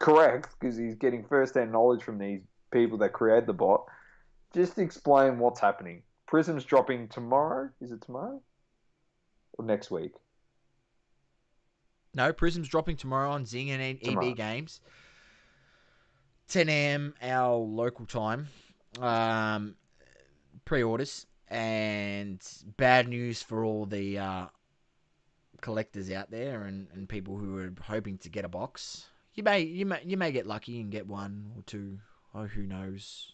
correct because he's getting first-hand knowledge from these people that create the bot. Just explain what's happening. Prism's dropping tomorrow. Is it tomorrow? Or next week? No, Prism's dropping tomorrow on Zing and EB Games. 10 a.m. our local time. Pre-orders. And bad news for all the collectors out there and people who are hoping to get a box. You may get lucky and get one or two. Oh, who knows?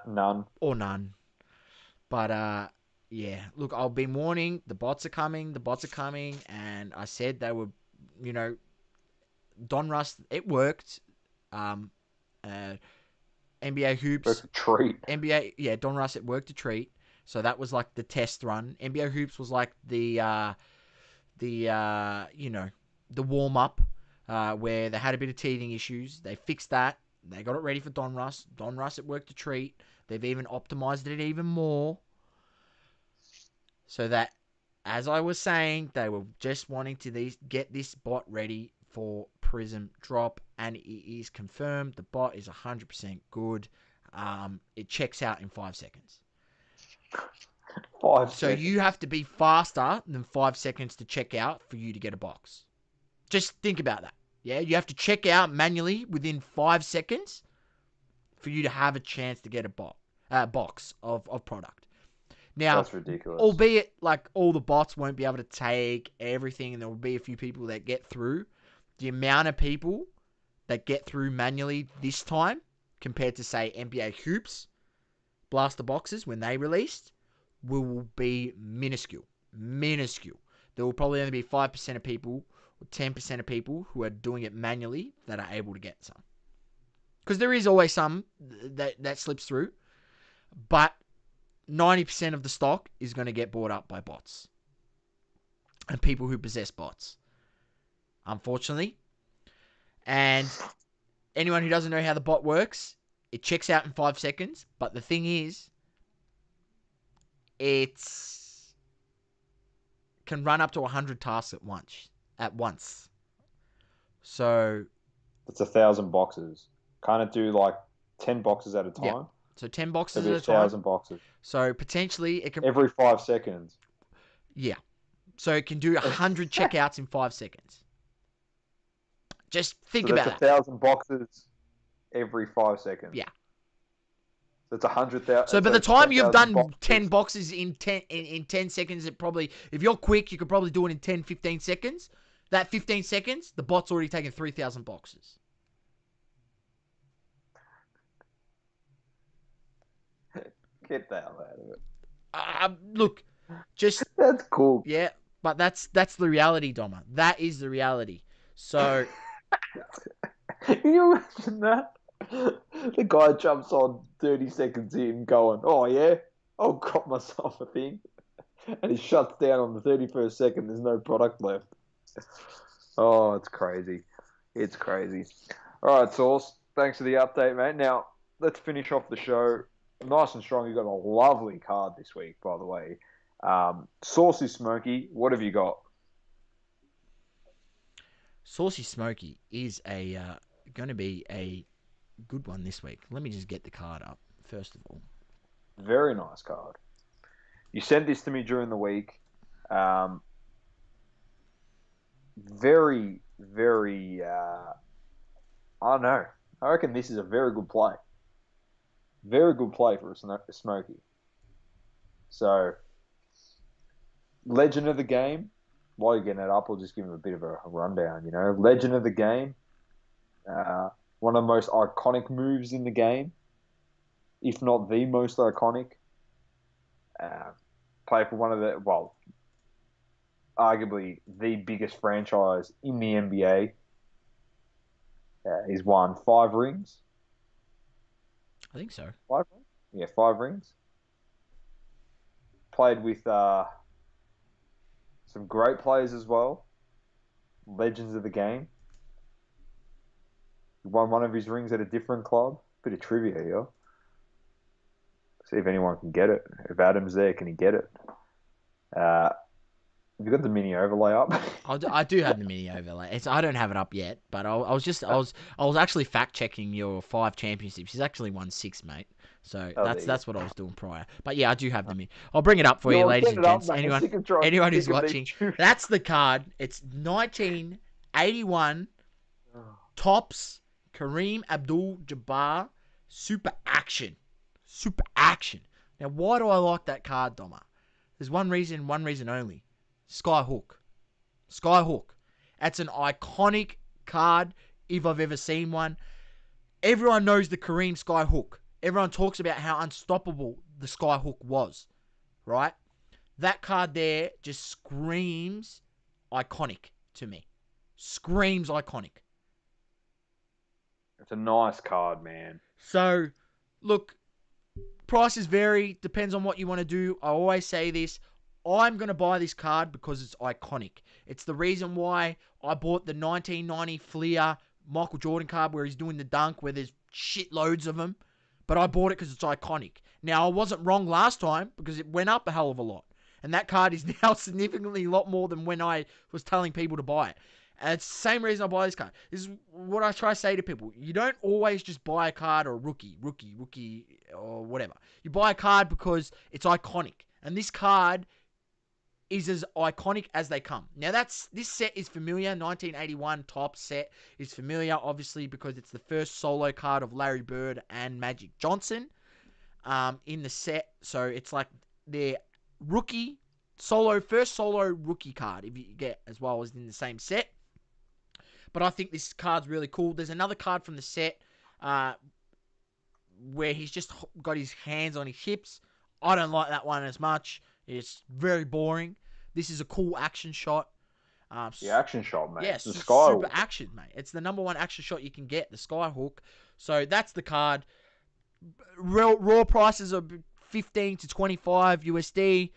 None. Or none. But yeah, look, I've been warning, the bots are coming, and I said they were, Donruss, it worked. NBA Hoops. A treat. Donruss, it worked a treat. So that was like the test run. NBA Hoops was like the warm-up, where they had a bit of teething issues. They fixed that. They got it ready for Donruss. Donruss, it worked a treat. They've even optimized it even more. So that, as I was saying, they were just wanting to get this bot ready for Prism drop, and it is confirmed. The bot is 100% good. It checks out in 5 seconds. 5 seconds. So you have to be faster than 5 seconds to check out for you to get a box. Just think about that. Yeah, you have to check out manually within 5 seconds for you to have a chance to get a box of product. Now, that's ridiculous. Albeit, like, all the bots won't be able to take everything, and there will be a few people that get through. The amount of people that get through manually this time, compared to, say, NBA Hoops, Blaster Boxes, when they released, will be minuscule. Minuscule. There will probably only be 5% of people, or 10% of people who are doing it manually that are able to get some. Because there is always some that slips through. But 90% of the stock is going to get bought up by bots and people who possess bots, unfortunately. And anyone who doesn't know how the bot works, it checks out in 5 seconds. But the thing is, it can run up to 100 tasks at once. So it's 1,000 boxes. Can't it do like 10 boxes at a time? Yeah. So 10 boxes It'll at be a time. 1,000 boxes. So potentially it can... Every 5 seconds. Yeah. So it can do 100 checkouts in 5 seconds. Just think about that. 1,000 boxes every 5 seconds. Yeah. So it's 100,000. So by the time you've done boxes. 10 boxes in 10 seconds, it probably... If you're quick, you could probably do it in 10, 15 seconds. That 15 seconds, the bot's already taken 3,000 boxes. Get the hell out of it. Look, just... That's cool. Yeah, but that's the reality, Doma. That is the reality. So... Can you imagine that? The guy jumps on 30 seconds in going, oh yeah, I'll crop myself a thing. And he shuts down on the 31st second. There's no product left. Oh, it's crazy. It's crazy. All right, Sauce. Thanks for the update, mate. Now, let's finish off the show. Nice and strong. You've got a lovely card this week, by the way. Saucy Smokey, what have you got? Saucy Smokey is going to be a good one this week. Let me just get the card up, first of all. Very nice card. You sent this to me during the week. Very, very, I don't know. I reckon this is a very good play. Very good play for a Smokey. So, legend of the game. While you're getting it up, I'll just give him a bit of a rundown. Legend of the game. One of the most iconic moves in the game, if not the most iconic. Play for one of arguably the biggest franchise in the NBA. He's won 5 rings. I think so. 5 rings? Yeah, 5 rings. Played with some great players as well. Legends of the game. He won one of his rings at a different club. Bit of trivia here. See if anyone can get it. If Adam's there, can he get it? Have you got the mini overlay up? I do have the mini overlay. I don't have it up yet, but I was actually fact checking your 5 championships. He's actually won 6, mate. So that's what I was doing prior. But yeah, I do have the mini. I'll bring it up for you, ladies and gents. Anyone who's watching, that's the card. It's 1981 Topps Kareem Abdul-Jabbar Super Action. Super Action. Now, why do I like that card, Doma? There's one reason only. Skyhook. That's an iconic card if I've ever seen one. Everyone knows the Kareem Skyhook. Everyone talks about how unstoppable the Skyhook was, right? That card there just screams iconic to me. Screams iconic. It's a nice card, man. So, look, prices vary. Depends on what you want to do. I always say this. I'm going to buy this card because it's iconic. It's the reason why I bought the 1990 Fleer Michael Jordan card where he's doing the dunk, where there's shitloads of them. But I bought it because it's iconic. Now, I wasn't wrong last time because it went up a hell of a lot. And that card is now significantly a lot more than when I was telling people to buy it. And it's the same reason I buy this card. This is what I try to say to people. You don't always just buy a card or rookie, or whatever. You buy a card because it's iconic. And this card is as iconic as they come. Now, this set is familiar. 1981 Top set is familiar, obviously, because it's the first solo card of Larry Bird and Magic Johnson in the set. So it's like their first solo rookie card, if you get, as well as in the same set. But I think this card's really cool. There's another card from the set where he's just got his hands on his hips. I don't like that one as much. It's very boring. This is a cool action shot. The action shot, mate. Yeah, the super action, mate. It's the number 1 action shot you can get, the Skyhook. So that's the card. Raw prices are 15 to 25 USD.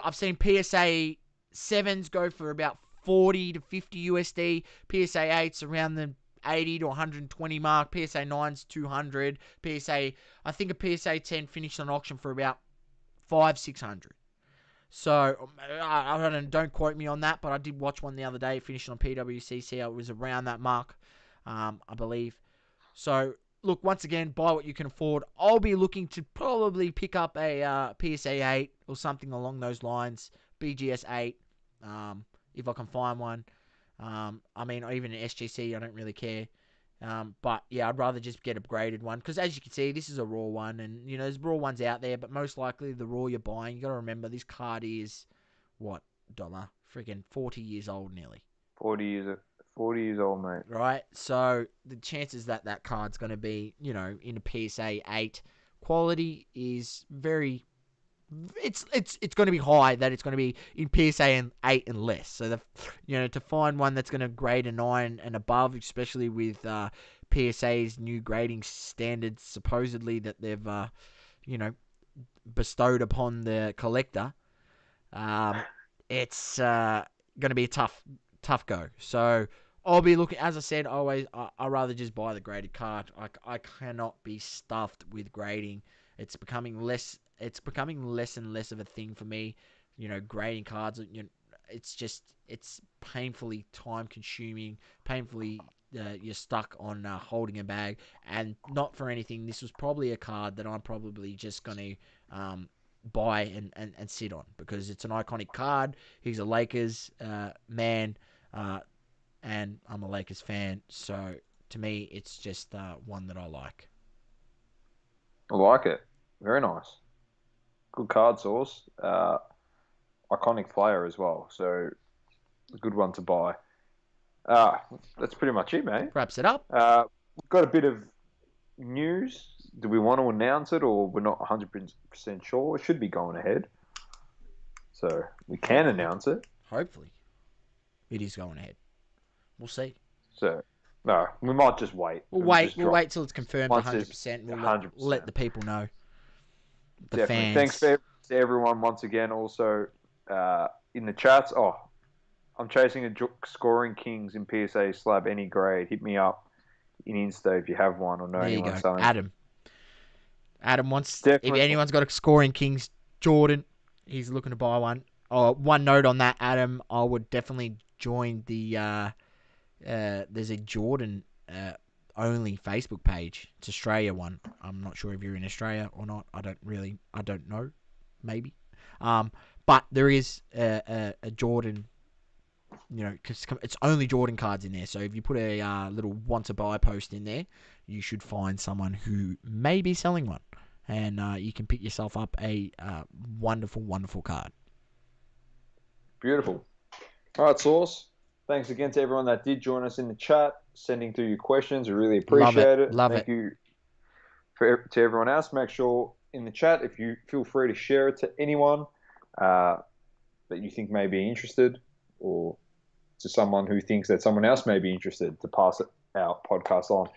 I've seen PSA 7s go for about 40 to 50 USD. PSA 8s around the 80 to 120 mark. PSA 9s 200. I think a PSA 10 finished on auction for about 500-600. So I don't quote me on that, but I did watch one the other day. It finished on PWCC. It was around that mark, I believe. So look, once again, buy what you can afford. I'll be looking to probably pick up a PSA 8 or something along those lines. BGS 8, if I can find one. I mean, even an SGC, I don't really care. But yeah, I'd rather just get a graded one because, as you can see, this is a raw one, and there's raw ones out there, but most likely the raw you're buying, you got to remember this card is what dollar, freaking 40 years old, nearly 40 years old, mate. Right, so the chances that card's going to be in a PSA 8 quality is very. It's going to be high that it's going to be in PSA 8 and less. So to find one that's going to grade a 9 and above, especially with PSA's new grading standards supposedly that they've bestowed upon the collector, it's going to be a tough go. So I'll be looking, as I said, always, I'd rather just buy the graded card. I cannot be stuffed with grading. It's becoming less and less of a thing for me. Grading cards, it's painfully time consuming, painfully you're stuck on holding a bag, and not for anything. This was probably a card that I'm probably just going to buy and sit on, because it's an iconic card. He's a Lakers man, and I'm a Lakers fan, so to me it's just one that I like. I like it. Very nice. Good card, Sauce. Iconic player as well, so a good one to buy. That's pretty much it, mate. Wraps it up. We've got a bit of news. Do we want to announce it, or we're not 100% sure? It should be going ahead, so we can announce it. Hopefully it is going ahead. We'll see. So, no, we might just wait. We'll wait till it's confirmed 100%. We'll let the people know. The Definitely. fans. Thanks to everyone once again. Also, in the chats. Oh, I'm chasing a scoring kings in PSA slab any grade. Hit me up in Insta if you have one or know there anyone you go. selling. Adam wants. Definitely. If anyone's got a scoring kings Jordan, he's looking to buy one. Oh, one note on that, Adam. I would definitely join the. There's a Jordan only Facebook page. It's Australia one. I'm not sure if you're in Australia or not. I don't know. Maybe. But there is a Jordan, because it's only Jordan cards in there. So if you put a little want to buy post in there, you should find someone who may be selling one. And you can pick yourself up a wonderful, wonderful card. Beautiful. All right, Sauce. Thanks again to everyone that did join us in the chat, sending through your questions. We really appreciate it. Thank you to everyone else. Make sure in the chat, if you feel free to share it to anyone that you think may be interested, or to someone who thinks that someone else may be interested, to pass our podcast on.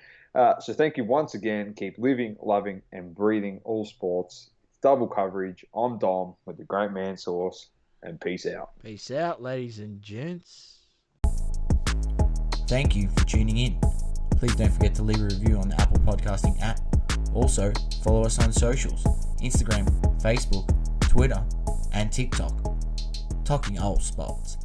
So thank you once again. Keep living, loving, and breathing all sports. It's double coverage. I'm Dom with the great man Sauce, and peace out. Peace out, ladies and gents. Thank you for tuning in. Please don't forget to leave a review on the Apple Podcasting app. Also, follow us on socials: Instagram, Facebook, Twitter, and TikTok. Talking all sports.